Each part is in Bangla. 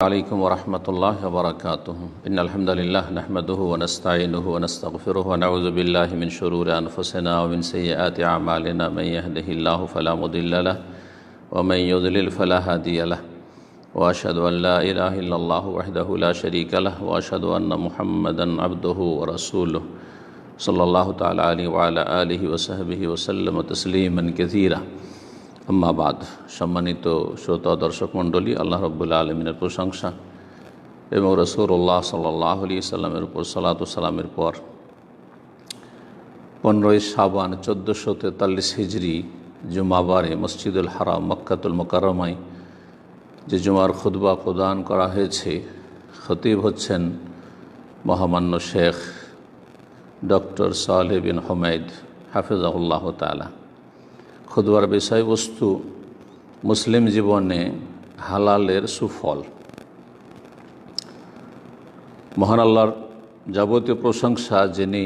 عليكم ورحمة الله وبركاته إن الحمد لله نحمده ونستعينه ونستغفره ونعوذ بالله من شرور أنفسنا ومن سيئات أعمالنا من يهده الله فلا مضل له ومن يضلل فلا هادي له وأشهد أن لا إله إلا الله وحده لا شريك له وأشهد أن محمدا عبده ورسوله صلى الله تعالى عليه وعلى آله وصحبه وسلم تسليما كثيرا আম্মা বাদ। সম্মানিত শ্রোতা দর্শক মণ্ডলী, আল্লাহ রাব্বুল আলামিনের প্রশংসা এবং রাসূলুল্লাহ সাল্লাল্লাহু আলাইহি সাল্লামের উপর সালাত ও সালামের পর 15ই শাবান 1443 হিজরি জুমাবারে মসজিদুল হারাম মক্কাতুল মুকাররমায় যে জুমার খুতবা প্রদান করা হয়েছে, খতিব হচ্ছেন মহামান্য শেখ ডক্টর সালেহ বিন হুমায়দ হাফিজাহুল্লাহ তাআলা। খুতবার বিষয়বস্তু মুসলিম জীবনে হালালের সুফল। মহান আল্লাহর যাবতীয় প্রশংসা, যিনি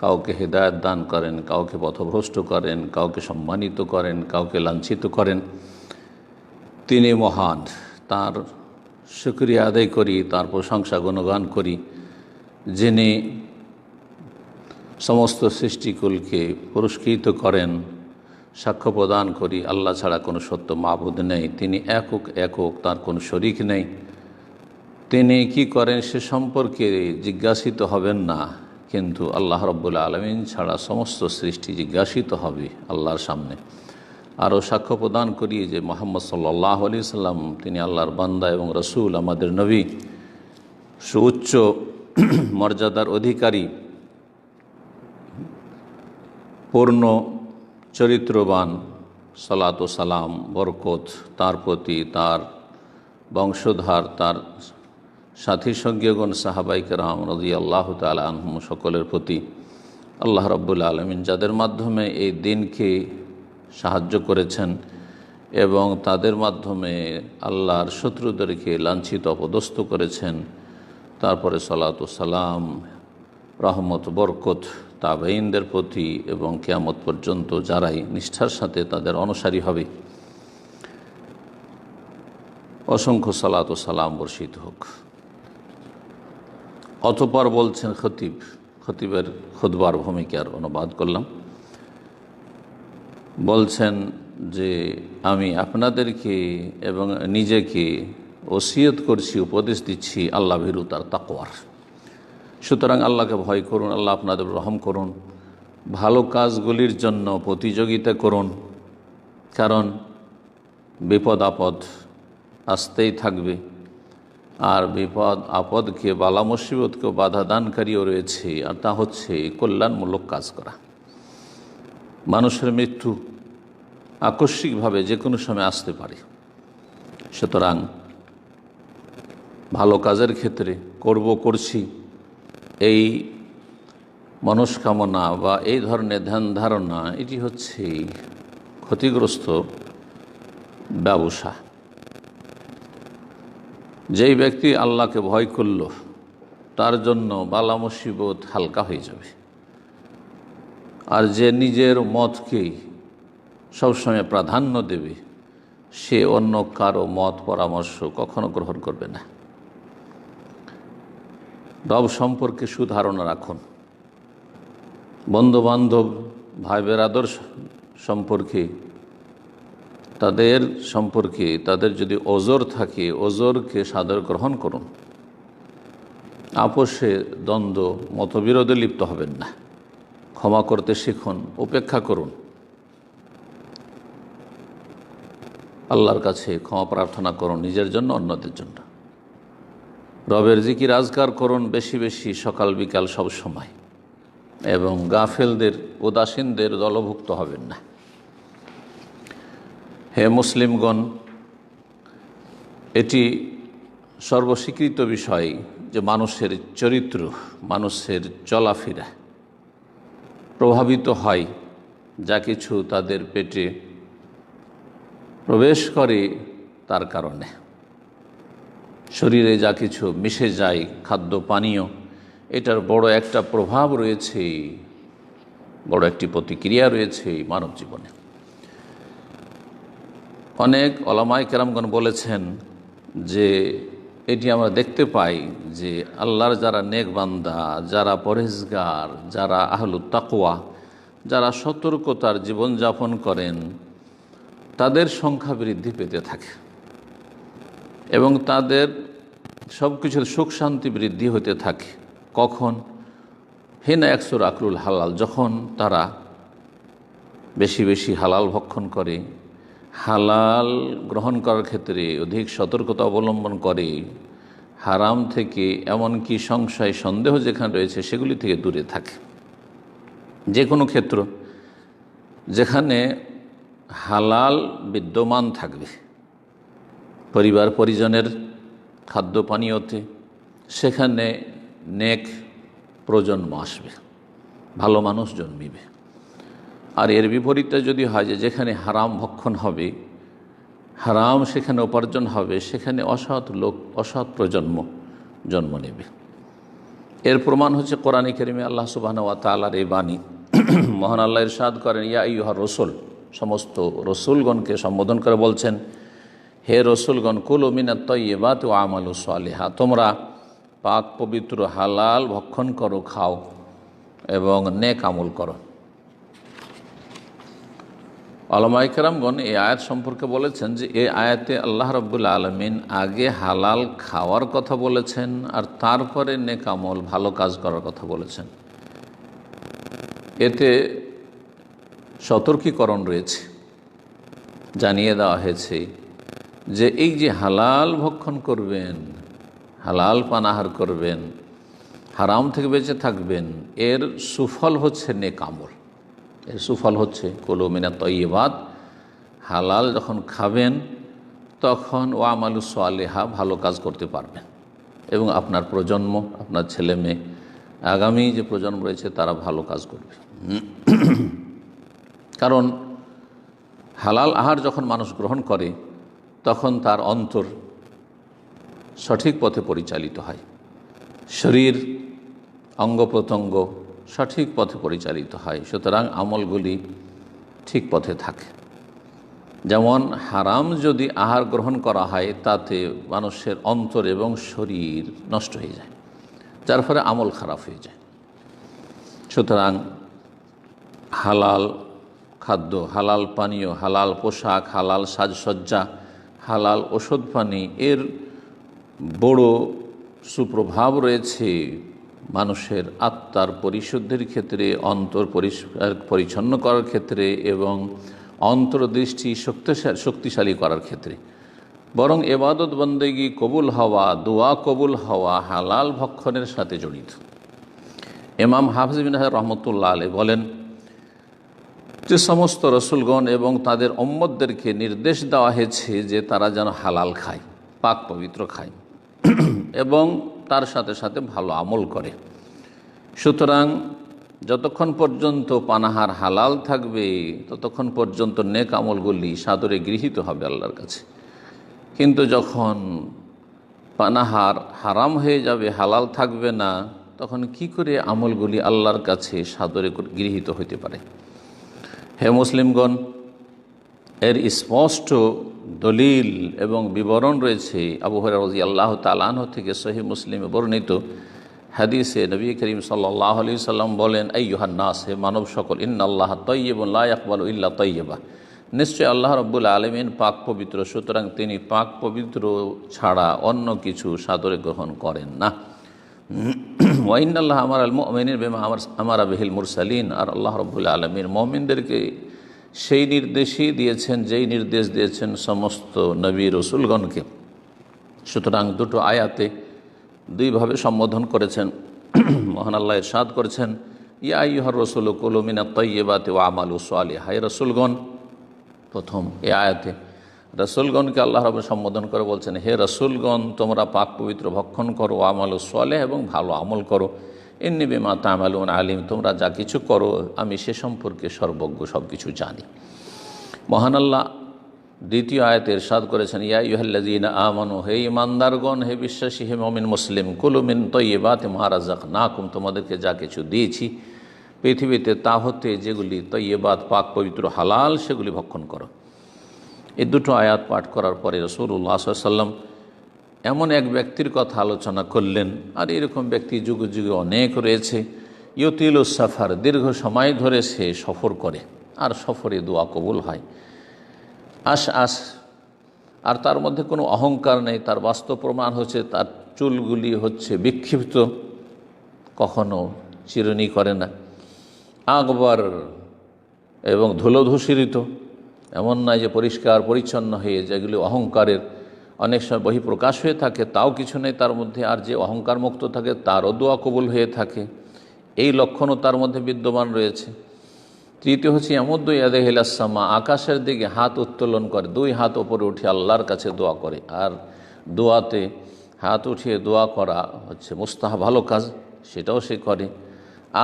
কাউকে হেদায়েত দান করেন, কাউকে পথভ্রষ্ট করেন, কাউকে সম্মানিত করেন, কাউকে লাঞ্ছিত করেন, তিনি মহান। তার শুকরিয়া আদায় করি, তার প্রশংসা গুণগান করি, যিনি সমস্ত সৃষ্টিকুলকে পুরস্কৃত করেন। সাক্ষ্য প্রদান করি আল্লাহ ছাড়া কোনো সত্য মাবুদ নেই, তিনি একক, তার কোনো শরিক নেই। তিনি কি করেন সে সম্পর্কে জিজ্ঞাসিত হবেন না, কিন্তু আল্লাহ রাব্বুল আলামিন ছাড়া সমস্ত সৃষ্টি জিজ্ঞাসিত হবে আল্লাহর সামনে। আরও সাক্ষ্য প্রদান করি যে মুহাম্মদ সাল্লাল্লাহু আলাইহি সাল্লাম তিনি আল্লাহর বান্দা এবং রসুল, আমাদের নবী, সুউচ্চ মর্যাদার অধিকারী, পূর্ণ চরিত্রবান, সালাত ও সালাম বরকত তার প্রতি, তার বংশধার, তার সাথী সঙ্গীগণ সাহাবায়ে কেরাম রাদিয়াল্লাহু তাআলা আনহুম সকলের প্রতি আল্লাহ রাব্বুল আলামিন যাদের মাধ্যমে এই দিনকে সাহায্য করেছেন এবং তাদের মাধ্যমে আল্লাহর শত্রুদেরকে লাঞ্ছিত অপদস্থ করেছেন, তারপরে সালাত ও সালাম রহমত বরকত তাবেঈনদের প্রতি এবং কিয়ামত পর্যন্ত যারাই নিষ্ঠার সাথে তাদের অনুসারী হবে, অসংখ্য সালাত ও সালাম বর্ষিত হোক। অতঃপর বলছেন খতিবের খুতবার ভূমিকার অনুবাদ করলাম। বলছেন যে আমি আপনাদেরকে এবং নিজেকে ওসিয়ত করছি, উপদেশ দিচ্ছি আল্লাহ ভীরুতার তাকওয়ার। সুতরাং আল্লাহকে ভয় করুন, আল্লাহ আপনাদের রহম করুন, ভালো কাজগুলির জন্য প্রতিযোগিতা করুন, কারণ বিপদ আপদ আসতেই থাকবে, আর বিপদ আপদকে, বালা মুসিবতকে বাধা দানকারীও রয়েছে, আর তা হচ্ছে কল্যাণমূলক কাজ করা। মানুষের মৃত্যু আকস্মিকভাবে যে কোনো সময় আসতে পারে, সুতরাং ভালো কাজের ক্ষেত্রে করছি এই মনস্কামনা বা এই ধরনের ধ্যান ধারণা, এটি হচ্ছে ক্ষতিগ্রস্ত ব্যবসা। যেই ব্যক্তি আল্লাহকে ভয় করল, তার জন্য বালা মুসিবত হালকা হয়ে যাবে। আর যে নিজের মতকেই সবসময় প্রাধান্য দেবে, সে অন্য কারো মত পরামর্শ কখনো গ্রহণ করবে না। রব সম্পর্কে সুধারণা রাখুন। বন্ধুবান্ধব, ভাই বেরাদর সম্পর্কে, তাদের যদি ওজর থাকে, ওজরকে সাদর গ্রহণ করুন। আপোষে, দ্বন্দ্ব, মতবিরোধে লিপ্ত হবেন না। ক্ষমা করতে শিখুন, উপেক্ষা করুন। আল্লাহর কাছে ক্ষমা প্রার্থনা করুন, নিজের জন্য, অন্যদের জন্য। রবের জিকির আজকার করুন বেশি বেশি, সকাল বিকাল সব সময়, এবং গাফেলদের, উদাসীনদের দলভুক্ত হবেন না। হে মুসলিমগণ, এটি সর্বস্বীকৃত বিষয় যে মানুষের চরিত্র, মানুষের চলাফেরা প্রভাবিত হয় যা কিছু তাদের পেটে প্রবেশ করে তার কারণে। শরীরে যা কিছু মিশে যায়, খাদ্য পানীয়, এটার বড় একটা প্রভাব রয়েছে, বড় একটি প্রতিক্রিয়া রয়েছে মানব জীবনে। অনেক ওলামায়ে কেরামগণ বলেছেন যে এটি আমরা দেখতে পাই যে আল্লাহর যারা নেক বান্দা, যারা পরহেজগার, যারা আহলুত তাকওয়া, যারা সতর্কতার জীবনযাপন করেন, তাদের সংখ্যা বৃদ্ধি পেতে থাকে এবং তাদের সব কিছুর সুখ শান্তি বৃদ্ধি হতে থাকে। কখন? হিনা একসুর আকলুল হালাল, যখন তারা বেশি বেশি হালাল ভক্ষণ করে, হালাল গ্রহণ করার ক্ষেত্রে অধিক সতর্কতা অবলম্বন করে, হারাম থেকে এমনকি সংশয় সন্দেহ যেখানে রয়েছে সেগুলি থেকে দূরে থাকে। যে কোনো ক্ষেত্র যেখানে হালাল বিদ্যমান থাকবে পরিবার পরিজনের খাদ্য পানীয়তে, সেখানে নেক প্রজন্ম আসবে, ভালো মানুষ জন্মিবে। আর এর বিপরীতে যদি হয় যে যেখানে হারাম ভক্ষণ হবে, হারাম সেখানে উপার্জন হবে, সেখানে অসৎ লোক, অসৎ প্রজন্ম জন্ম নেবে। এর প্রমাণ হচ্ছে কোরআনে কারিমে আল্লাহ সুবহানাহু ওয়া তাআলার এই বাণী। মহান আল্লাহ ইরশাদ করেন, ইয়া আইয়ুহার রাসূল, সমস্ত রসুলগণকে সম্বোধন করে বলছেন, হে রসুলগণ, কুলু মিনাত তাইয়্যিবাতি ওয়া আমালু সালিহা, তোমরা পাক পবিত্র হালাল ভক্ষণ করো, খাও এবং নেক আমল করো। উলামায়ে কেরামগণ এই আয়াত সম্পর্কে বলেছেন যে এই আয়াতে আল্লাহ রাব্বুল আলামিন আগে হালাল খাওয়ার কথা বলেছেন আর তারপরে নেক আমল, ভালো কাজ করার কথা বলেছেন। এতে সতর্কীকরণ রয়েছে, জানিয়ে দেওয়া হয়েছে যে এই যে হালাল ভক্ষণ করবেন, হালাল পানাহার করবেন, হারাম থেকে বেঁচে থাকবেন, এর সুফল হচ্ছে নেক আমল। এর সুফল হচ্ছে কুলু মিনাত তাইয়্যিবাত, হালাল যখন খাবেন তখন ও আমালু সালিহা, ভালো কাজ করতে পারবেন এবং আপনার প্রজন্ম, আপনার ছেলে মেয়ে, আগামী যে প্রজন্ম রয়েছে তারা ভালো কাজ করবে। কারণ হালাল আহার যখন মানুষ গ্রহণ করে তখন তার অন্তর সঠিক পথে পরিচালিত হয়, শরীর অঙ্গ প্রত্যঙ্গ সঠিক পথে পরিচালিত হয়, সুতরাং আমলগুলি ঠিক পথে থাকে। যেমন হারাম যদি আহার গ্রহণ করা হয় তাতে মানুষের অন্তর এবং শরীর নষ্ট হয়ে যায়, যার ফলে আমল খারাপ হয়ে যায়। সুতরাং হালাল খাদ্য, হালাল পানীয়, হালাল পোশাক, হালাল সাজসজ্জা, হালাল ওষুধ পানি, এর বড় সুপ্রভাব রয়েছে মানুষের আত্মার পরিশুদ্ধির ক্ষেত্রে, অন্তর পরিষ্কার পরিচ্ছন্ন করার ক্ষেত্রে এবং অন্তর্দৃষ্টি শক্তিশালী করার ক্ষেত্রে। বরং ইবাদত বন্দেগী কবুল হওয়া, দোয়া কবুল হওয়া হালাল ভক্ষণের সাথে জড়িত। ইমাম হাফিজ বিন হাজার রহমতুল্লাহ আলাইহি বলেন যে সমস্ত রসুলগণ এবং তাদের উম্মতদেরকে নির্দেশ দেওয়া হয়েছে যে তারা যেন হালাল খায়, পাক পবিত্র খায় এবং তার সাথে সাথে ভালো আমল করে। সুতরাং যতক্ষণ পর্যন্ত পানাহার হালাল থাকবে ততক্ষণ পর্যন্ত নেক আমলগুলি সাদরে গৃহীত হবে আল্লাহর কাছে। কিন্তু যখন পানাহার হারাম হয়ে যাবে, হালাল থাকবে না, তখন কি করে আমলগুলি আল্লাহর কাছে সাদরে গৃহীত হতে পারে? হে মুসলিমগণ, এর স্পষ্ট দলিল এবং বিবরণ রয়েছে আবু হুরায়রা রাদিয়াল্লাহু তাআলা আনহু থেকে সহিহ মুসলিমে বর্ণিত হাদিসে। নবী করিম সাল্লাল্লাহু আলাইহি সাল্লাম বলেন, আইয়ুহান নাস, হে মানব সকল, ইন্নাল্লাহা তাইয়্যিবুন লা ইয়াকবালু ইল্লা তাইয়্যিবা, নিশ্চয় আল্লাহ রাব্বুল আলামিন পাক পবিত্র, সুতরাং তিনি পাক পবিত্র ছাড়া অন্য কিছু সাদরে গ্রহণ করেন না। ওয়া ইন্নাল্লাহা আমারাল মুমিনিনা বিমা আমারা বিহিল মুরসালিন, আর আল্লাহ রাব্বুল আলামিন মুমিনদেরকে সেই নির্দেশই দিয়েছেন যেই নির্দেশ দিয়েছেন সমস্ত নবী রসুলগণকে। সুতরাং দুটো আয়াতে দুইভাবে সম্বোধন করেছেন। মহান আল্লাহ ইরশাদ করেছেন, ইয়া আইয়ুহার রাসূলু কুলু মিনাত তাইয়্যিবাতি ওয়া আমালু সালিহা, হে রসুলগণ। প্রথম এই আয়াতে রসুলগণকে আল্লাহ রাব্বুল সম্বোধন করে বলছেন, হে রসুলগণ, তোমরা পাক পবিত্র ভক্ষণ করো, আমালু সালিহ, এবং ভালো আমল করো। ইন্নী বিমা তা'মালুন আলিম, তোমরা যা কিছু করো আমি সে সম্পর্কে সর্বজ্ঞ, সব কিছু জানি। মহান আল্লাহ দ্বিতীয় আয়াতে ইরশাদ করেছেন, ইয়া আইয়ুহাল্লাযীনা আমানু, হে ঈমানদারগণ, হে বিশ্বাসী, হে মুমিন মুসলিম, কুলু মিন তাইয়্যিবাতি মা রাযাকনাকুম, তোমাদেরকে যা কিছু দিয়েছি পৃথিবীতে তা হতে যেগুলি তাইয়্যিবাত, পাক পবিত্র, হালাল, সেগুলি ভক্ষণ করো। এই দুটো আয়াত পাঠ করার পরে রাসূলুল্লাহ সাল্লাল্লাহু আলাইহি ওয়াসাল্লাম এমন এক ব্যক্তির কথা আলোচনা করলেন। আর এরকম ব্যক্তি যুগে যুগে অনেক রয়েছে। ইয়তিলুস সাফার, দীর্ঘ সময় ধরে সে সফর করে আর সফরে দোয়া কবুল হয়। আস আর তার মধ্যে কোনো অহংকার নেই। তার বাস্তব প্রমাণ হচ্ছে তার চুলগুলি হচ্ছে বিক্ষিপ্ত, কখনো চিরুনি করে না। আকবর এবং ধুলোধূসরিত, এমন নয় যে পরিষ্কার পরিচ্ছন্ন হয়ে, যেগুলি অহংকারের অনেক সময় বহিঃপ্রকাশ হয়ে থাকে, তাও কিছু নেই তার মধ্যে। আর যে অহংকার মুক্ত থাকে তারও দোয়া কবুল হয়ে থাকে, এই লক্ষণও তার মধ্যে বিদ্যমান রয়েছে। তৃতীয় হচ্ছে ইয়ামুদ্দু ইয়াদাইহি ইলাস সামা, আকাশের দিকে হাত উত্তোলন করে, দুই হাত ওপরে উঠে আল্লাহর কাছে দোয়া করে। আর দোয়াতে হাত উঠিয়ে দোয়া করা হচ্ছে মুস্তাহাব, ভালো কাজ, সেটাও সে করে।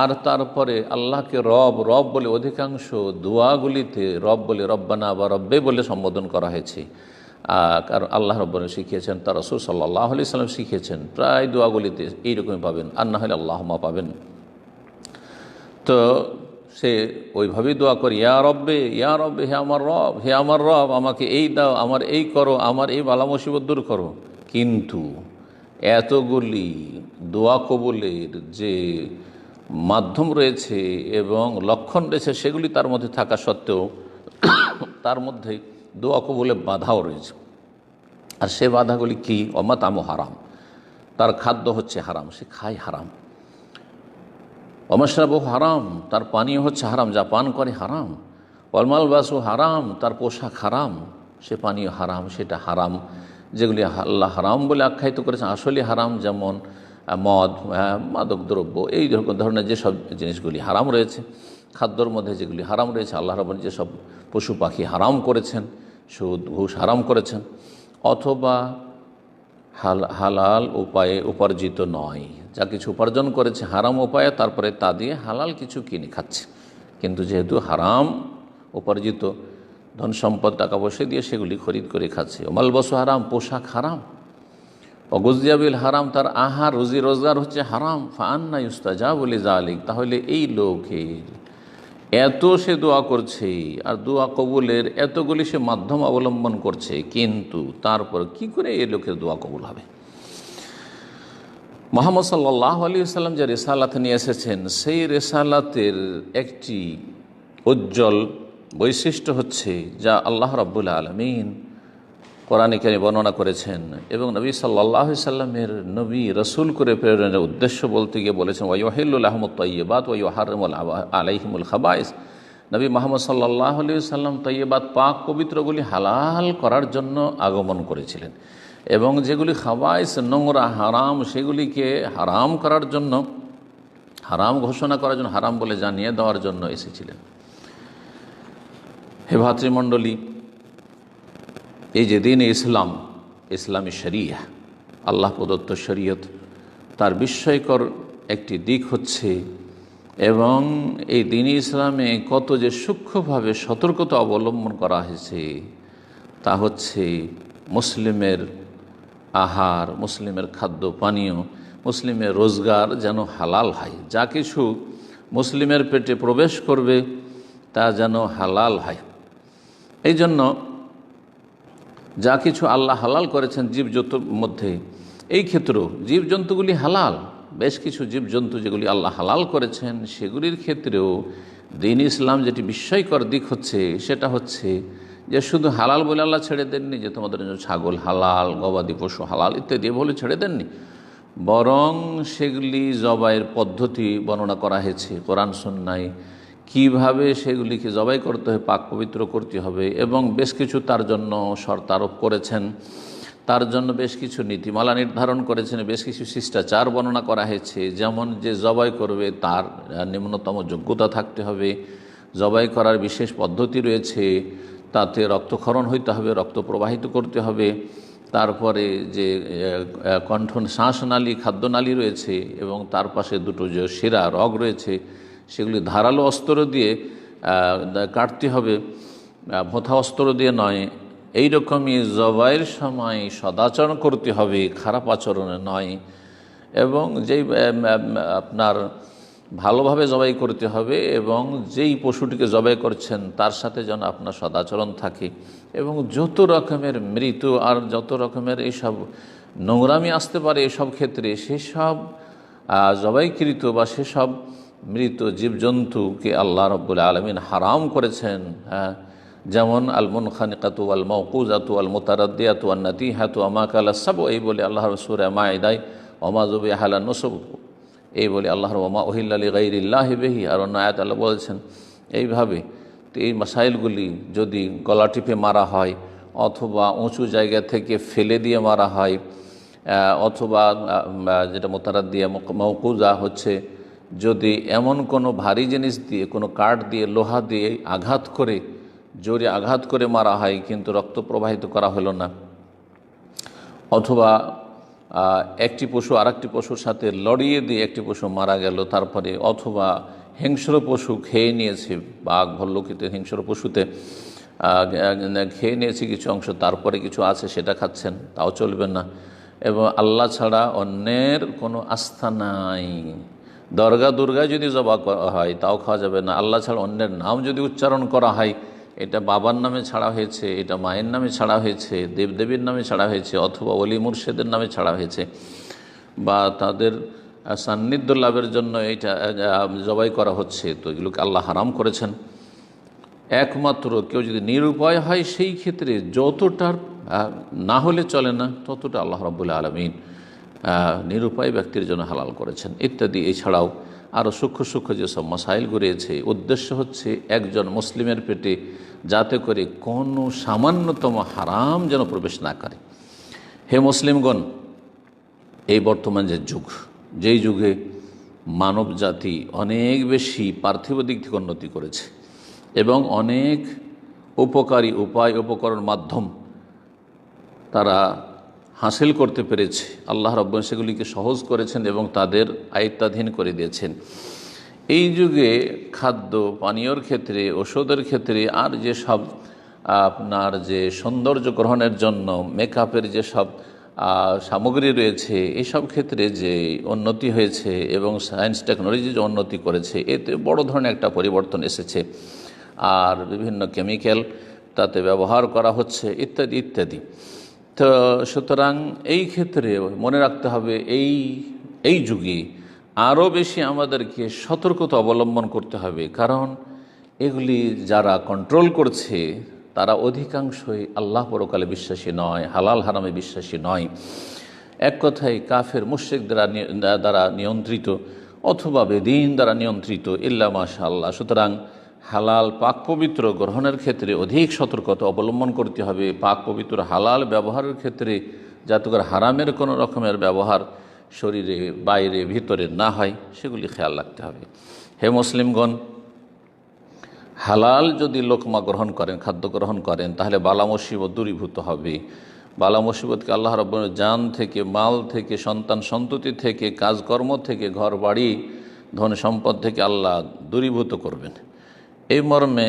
আর তারপরে আল্লাহকে রব রব বলে, অধিকাংশ দোয়াগুলিতে রব বলে, রব্বানা বা রব্বে বলে সম্বোধন করা হয়েছে। কারণ আল্লাহ রব্বানা শিখিয়েছেন, তার রাসূল সাল্লাল্লাহু আলাইহি সাল্লাম শিখিয়েছেন। প্রায় দোয়াগুলিতে এইরকমই পাবেন, আর না হলে আল্লাহুম্মা পাবেন। তো সে ওইভাবেই দোয়া করে, ইয়া রব্বে, ইয়া রব্বে, হে আমার রব, হে আমার রব, আমাকে এই দাও, আমার এই করো, আমার এই বালা মুসিবত দূর করো। কিন্তু এতগুলি দোয়া কবুলের যে মাধ্যম রয়েছে এবং লক্ষণ রয়েছে, সেগুলি তার মধ্যে থাকা সত্ত্বেও তার মধ্যে দোয়া কবুলে বাধাও রয়েছে। আর সে বাধাগুলি কি? অমাতামু হারাম, তার খাদ্য হচ্ছে হারাম, সে খায় হারাম। অমশরাবু হারাম, তার পানীয় হচ্ছে হারাম, যা পান করে হারাম। ওয়ালমালবাসু হারাম, তার পোশাক হারাম, সে পানীয় হারাম, সেটা হারাম। যেগুলি আল্লাহ হারাম বলে আখ্যায়িত করেছেন আসলে হারাম, যেমন মদ, মাদক দ্রব্য, এই ধরনের যেসব জিনিসগুলি হারাম রয়েছে, খাদ্যর মধ্যে যেগুলি হারাম রয়েছে, আল্লাহ রাব্বুল যেসব পশু পাখি হারাম করেছেন, সুদ ঘুষ হারাম করেছেন, অথবা হালাল উপায়ে উপার্জিত নয়, যা কিছু উপার্জন করেছে হারাম উপায়ে, তারপরে তা দিয়ে হালাল কিছু কিনে খাচ্ছে। কিন্তু যেহেতু হারাম উপার্জিত ধন সম্পদ, টাকা পয়সা দিয়ে সেগুলি খরিদ করে খাচ্ছে। মালবাসু হারাম, পোশাক হারাম। অগুজিয়াবিল হারাম, তার আহার রুজি রোজগার হচ্ছে হারাম। ফাআন্না ইউস্তাজাবু লিযালিক, তাহলে এই লোকের এত সে দোয়া করছে আর দোয়া কবুলের এতগুলি সে মাধ্যম অবলম্বন করছে, কিন্তু তারপর কি করে এই লোকের দোয়া কবুল হবে? মুহাম্মদ সাল্লাল্লাহু আলাইহি ওয়াসাল্লাম যে রিসালাত নিয়ে এসেছেন, সেই রিসালাতের একটি উজ্জ্বল বৈশিষ্ট্য হচ্ছে, যা আল্লাহ রাব্বুল আলামিন কোরআনে কারিমে বর্ণনা করেছেন এবং নবী সাল্লাল্লাহু আলাইহি সাল্লামের নবী রসুল করে প্রেরণের উদ্দেশ্য বলতে গিয়ে বলেছেন, ওয়া ইউহিল্লু লাহুমুত তাইয়্যিবাত ওয়া ইউহাররিমু আলাইহিমুল খাবাইস। নবী মুহাম্মদ সাল্লাল্লাহু আলাইহি সাল্লাম তাইয়্যিবাত, পাক পবিত্রগুলি হালাল করার জন্য আগমন করেছিলেন এবং যেগুলি খাবাইস, নোংরা হারাম, সেগুলিকে হারাম করার জন্য, হারাম ঘোষণা করার জন্য, হারাম বলে জানিয়ে দেওয়ার জন্য এসেছিলেন। হে ভাতৃমণ্ডলী, এই যে দিন ইসলাম, ইসলামী শরিয়া, আল্লাহ প্রদত্ত শরীয়ত, তার বিস্ময়কর একটি দিক হচ্ছে, এবং এই দিন ইসলামে কত যে সূক্ষ্মভাবে সতর্কতা অবলম্বন করা হয়েছে, তা হচ্ছে মুসলিমের আহার, মুসলিমের খাদ্য পানীয়, মুসলিমের রোজগার যেন হালাল হয়। যা কিছু মুসলিমের পেটে প্রবেশ করবে তা যেন হালাল হয়। এই জন্য যা কিছু আল্লাহ হালাল করেছেন জীবজন্তুর মধ্যে, এই ক্ষেত্রেও জীবজন্তুগুলি হালাল। বেশ কিছু জীবজন্তু যেগুলি আল্লাহ হালাল করেছেন, সেগুলির ক্ষেত্রেও দ্বীন ইসলাম যেটি বিস্ময়কর দিক হচ্ছে, সেটা হচ্ছে যে শুধু হালাল বলে আল্লাহ ছেড়ে দেননি, যে তোমাদের জন্য ছাগল হালাল, গবাদি পশু হালাল ইত্যাদি বলে ছেড়ে দেননি, বরং সেগুলি জবাইয়ের পদ্ধতি বর্ণনা করা হয়েছে কোরআন সুন্নাহয়। কীভাবে সেগুলিকে জবাই করতে হবে, পাক পবিত্র করতে হবে, এবং বেশ কিছু তার জন্য শর্ত আরোপ করেছেন, তার জন্য বেশ কিছু নীতিমালা নির্ধারণ করেছেন, বেশ কিছু শিষ্টাচার বর্ণনা করা হয়েছে। যেমন যে জবাই করবে তার নিম্নতম যোগ্যতা থাকতে হবে, জবাই করার বিশেষ পদ্ধতি রয়েছে, তাতে রক্তক্ষরণ হইতে হবে, রক্ত প্রবাহিত করতে হবে, তারপরে যে কণ্ঠ শ্বাসনালী, খাদ্যনালী রয়েছে, এবং তার পাশে দুটো যে শিরা রগ রয়েছে, সেগুলি ধারালো অস্ত্র দিয়ে কাটতে হবে, ভোঁথা অস্ত্র দিয়ে নয়। এই রকমই জবাইয়ের সময় সদাচরণ করতে হবে, খারাপ আচরণে নয়। এবং যেই আপনার ভালোভাবে জবাই করতে হবে, এবং যেই পশুটিকে জবাই করছেন তার সাথে যেন আপনার সদাচরণ থাকে, এবং যত রকমের মৃত্যু আর যত রকমের এইসব নোংরামি আসতে পারে এসব ক্ষেত্রে, সেসব জবাইকৃত বা সেসব মৃত জীবজন্তুকে আল্লাহ রাব্বুল আলামিন হারাম করেছেন। যেমন আল মুনখানিকাতু ওয়াল মাওকুজাতু ওয়াল মুতারাদ্দিয়াতু ওয়ান নাতিহাতু ওয়া মা কালা সাবু, এই বলে আল্লাহর সূরা মাইদায় ওয়া মা যুবিহা আলা নুসব, এই বলে আল্লাহর ওয়া মা উহিল্লা লিগাইরিল্লাহি বিহি, আর অন্য আয়াত আল্লাহ বলছেন এইভাবে। তো এই মাসাইলগুলি যদি গলা টিপে মারা হয়, অথবা উঁচু জায়গা থেকে ফেলে দিয়ে মারা হয়, অথবা যেটা মুতারাদ্দিয়া মাওকুজা হচ্ছে যদি এমন কোনো ভারী জিনিস দিয়ে, কোনো কাঠ দিয়ে, লোহা দিয়ে আঘাত করে, জোরে আঘাত করে মারা হয় কিন্তু রক্ত প্রবাহিত করা হলো না, অথবা একটি পশু আরেকটি পশুর সাথে লড়িয়ে দিয়ে একটি পশু মারা গেল, তারপরে অথবা হিংস্র পশু খেয়ে নিয়েছে, বাঘ ভল্লুকিতে হিংস্র পশুতে খেয়ে নিয়েছে কিছু অংশ, তারপরে কিছু আছে সেটা খাচ্ছেন, তাও চলবে না। এবং আল্লাহ ছাড়া অন্যের কোনো আস্থা নাই। দরগা দুর্গায় যদি জবা করা হয় তাও খাওয়া যাবে না। আল্লাহ ছাড়া অন্যের নাম যদি উচ্চারণ করা হয়, এটা বাবার নামে ছাড়া হয়েছে, এটা মায়ের নামে ছাড়া হয়েছে, দেবদেবীর নামে ছাড়া হয়েছে, অথবা অলি মুর্শেদের নামে ছাড়া হয়েছে, বা তাদের সান্নিধ্য লাভের জন্য এইটা জবাই করা হচ্ছে, তো এগুলোকে আল্লাহ হারাম করেছেন। একমাত্র কেউ যদি নিরুপায় হয় সেই ক্ষেত্রে যতটার না হলে চলে না ততটা আল্লাহ রাব্বুল আলামিন নিরুপায় ব্যক্তির জন্য হালাল করেছেন ইত্যাদি। এছাড়াও আরও সূক্ষ্ম সূক্ষ্ম যেসব মাসাইল গড়িয়েছে, উদ্দেশ্য হচ্ছে একজন মুসলিমের পেটে যাতে করে কোনো সামান্যতম হারাম যেন প্রবেশ না করে। হে মুসলিমগণ, এই বর্তমান যে যুগ, যেই যুগে মানব জাতি অনেক বেশি পার্থিব দিক থেকে উন্নতি করেছে এবং অনেক উপকারী উপায় উপকরণ মাধ্যম তারা হাসিল করতে পেরেছে, আল্লাহ রাব্বুল সেগুলিকে সহজ করেছেন এবং তাদের আয়ত্তাধীন করে দিয়েছেন। এই যুগে খাদ্য পানীয়র ক্ষেত্রে, ওষুধের ক্ষেত্রে, আর যেসব আপনার যে সৌন্দর্য গ্রহণের জন্য মেকআপের যেসব সামগ্রী রয়েছে, এসব ক্ষেত্রে যে উন্নতি হয়েছে এবং সায়েন্স টেকনোলজি যে উন্নতি করেছে, এতে বড় ধরনের একটা পরিবর্তন এসেছে। আর বিভিন্ন কেমিক্যাল তাতে ব্যবহার করা হচ্ছে ইত্যাদি ইত্যাদি। তো সুতরাং এই ক্ষেত্রে মনে রাখতে হবে এই যুগে আরও বেশি আমাদেরকে সতর্কতা অবলম্বন করতে হবে, কারণ এগুলি যারা কন্ট্রোল করছে তারা অধিকাংশই আল্লাহ পরকালে বিশ্বাসী নয়, হালাল হারামে বিশ্বাসী নয়। এক কথায় কাফের মুশরিক দ্বারা নিয়ন্ত্রিত অথবা বেদিন দ্বারা নিয়ন্ত্রিত, ইল্লা মাশাআল্লাহ। সুতরাং হালাল পাক পবিত্র গ্রহণের ক্ষেত্রে অধিক সতর্কতা অবলম্বন করতে হবে। পাক পবিত্র হালাল ব্যবহারের ক্ষেত্রে যাতে করে হারামের কোনো রকমের ব্যবহার শরীরে, বাইরে, ভিতরে না হয় সেগুলি খেয়াল রাখতে হবে। হে মুসলিমগণ, হালাল যদি লোকমা গ্রহণ করেন, খাদ্য গ্রহণ করেন, তাহলে বালা মুসিবত দূরীভূত হবে। বালা মুসিবতকে আল্লাহ রাব্বুল জান থেকে, মাল থেকে, সন্তান সন্ততি থেকে, কাজকর্ম থেকে, ঘর বাড়ি, ধন সম্পদ থেকে আল্লাহ দূরীভূত করবেন। এই মর্মে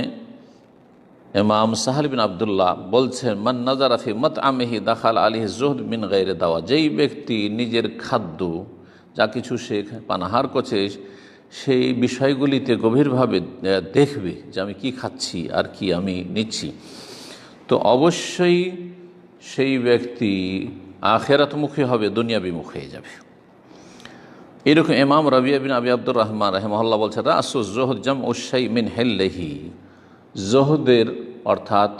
ইমাম সাহাল বিন আবদুল্লাহ বলছেন, মান নাজারা ফি মাতআমিহি দাখাল আলাইহি যুহদ মিন গায়রি দাওয়া। যেই ব্যক্তি নিজের খাদ্য যা কিছু সে পানাহার করছে সেই বিষয়গুলিতে গভীরভাবে দেখবে যে আমি কি খাচ্ছি আর কি আমি নিচ্ছি, তো অবশ্যই সেই ব্যক্তি আখিরাতমুখী হবে, দুনিয়া বিমুখ হয়ে যাবে। এরকম ইমাম রাবিয়া বিন আবি আব্দুর রহমান রাহিমাহুল্লাহ বলছেন, রাসু যুহদ জামউ শাই মিন হিল্লিহি। যুহদের অর্থাৎ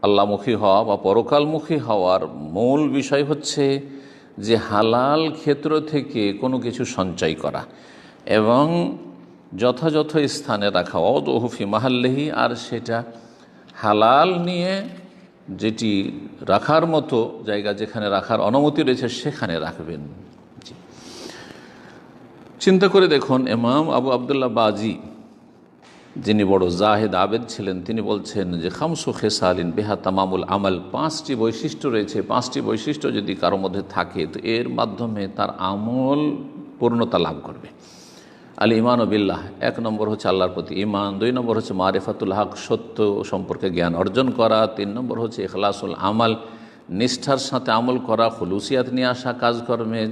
আল্লাহমুখী হওয়া বা পরকালমুখী হওয়ার মূল বিষয় হচ্ছে যে হালাল ক্ষেত্র থেকে কোনো কিছু সঞ্চয় করা এবং যথাযথ স্থানে রাখা, ওয়াদউহু ফি মাহাল্লিহি, আর সেটা হালাল নিয়ে যেটি রাখার মতো জায়গা, যেখানে রাখার অনুমতি রয়েছে সেখানে রাখবেন। চিন্তা করে দেখুন, ইমাম আবু আবদুল্লাহ বাজি যিনি বড় জাহেদ আবেদ ছিলেন, তিনি বলছেন যে খামসু খেসালিন বেহা তামামুল আমাল, 5টি বৈশিষ্ট্য রয়েছে। 5টি বৈশিষ্ট্য যদি কারোর মধ্যে থাকে তো এর মাধ্যমে তার আমল পূর্ণতা লাভ করবে। আল ইমান ও বিল্লাহ, 1 নম্বর হচ্ছে আল্লাহর প্রতি ইমান, 2 নম্বর হচ্ছে মারিফাতুল হক, সত্য সম্পর্কে জ্ঞান অর্জন করা, 3 নম্বর হচ্ছে ইখলাসুল আমাল, নিষ্ঠার সাথে আমল করা, খুলুসিয়াত নিয়ে আসা কাজকর্মে,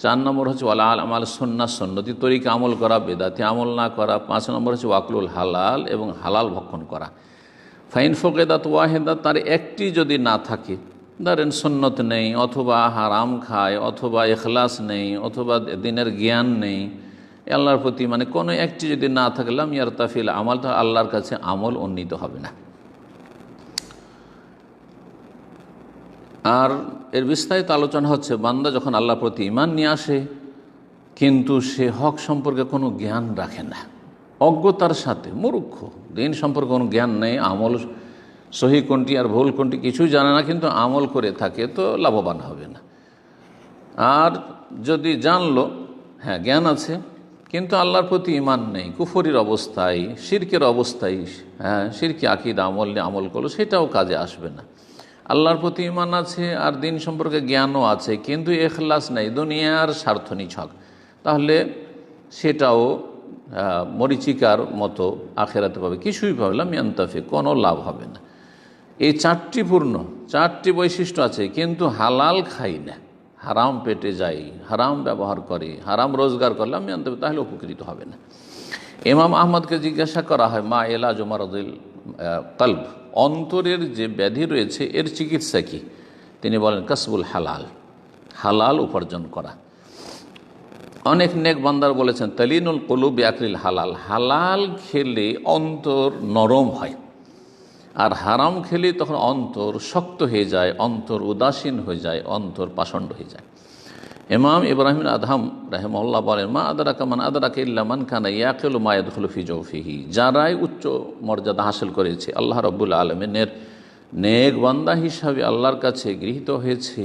4 নম্বর হচ্ছে ওয়ালা আমাল সুন্নাহ, সুন্নতি তরিকা আমল করা, বেদাতি আমল না করা, 5 নম্বর হচ্ছে ওয়াকলুল হালাল, এবং হালাল ভক্ষণ করা। ফাইন ফোকেদাত ওয়াহেদা, তার একটি যদি না থাকে ধরেন সুন্নত নেই, অথবা হারাম খায়, অথবা ইখলাস নেই, অথবা দিনের জ্ঞান নেই, আল্লাহর প্রতি মানে কোনো একটি যদি না থাকলাম ইয়ারতাফিল আমল, তো আল্লাহর কাছে আমল উন্নীত হবে না। আর এর বিস্তারিত আলোচনা হচ্ছে, বান্দা যখন আল্লাহর প্রতি ঈমান নিয়ে আসে কিন্তু সে হক সম্পর্কে কোনো জ্ঞান রাখে না, অজ্ঞতার সাথে মূর্খ, দিন সম্পর্কে কোনো জ্ঞান নেই, আমল সহি কোনটি আর ভুল কোনটি কিছুই জানে না, কিন্তু আমল করে থাকে, তো লাভবান হবে না। আর যদি জানলো হ্যাঁ জ্ঞান আছে কিন্তু আল্লাহর প্রতি ঈমান নেই, কুফরির অবস্থায়, শিরকের অবস্থায়, হ্যাঁ শিরকি আকীদা আমল নিয়ে আমল করলো, সেটাও কাজে আসবে না। আল্লাহর প্রতি ঈমান আছে আর দিন সম্পর্কে জ্ঞানও আছে কিন্তু ইখলাস নেই, দুনিয়ার স্বার্থ নিছক, তাহলে সেটাও মরিচিকার মতো আখেরাতে পাবে, কিছুই পাবলাম ইয়ান্তাফি, কোনো লাভ হবে না। এই চারটি বৈশিষ্ট্য আছে, কিন্তু হালাল খাই না, হারাম পেটে যাই, হারাম ব্যবহার করে, হারাম রোজগার করলাম ইয়ান্তাফি, তাহলে উপকৃত হবে না। ইমাম আহমদকে জিজ্ঞাসা করা হয়, মা এলাজ মারাদিল কলব, অন্তরের যে ব্যাধি রয়েছে এর চিকিৎসা কি? তিনি বলেন কাসবুল হালাল, হালাল উপার্জন করা। অনেক নেক বান্দার বলেছেন তালিনুল কুলুব বিআকলিল হালাল, হালাল খেলে অন্তর নরম হয়, আর হারাম খেলে তখন অন্তর শক্ত হয়ে যায়, অন্তর উদাসীন হয়ে যায়, অন্তর পাষণ্ড হয়ে যায়। ইমাম ইব্রাহিম আদহাম রাহিমাহুল্লাহ বলেন, মা আদরাকা মান আদরাকা ইল্লা মান কানা ইয়াকিলু মা ইয়াদখুলু ফি জাওফিহি, যারাই উচ্চ মর্যাদা হাসিল করেছে, আল্লাহ রাব্বুল আলামিনের নেক বান্দা হিসাবে আল্লাহর কাছে গৃহীত হয়েছে,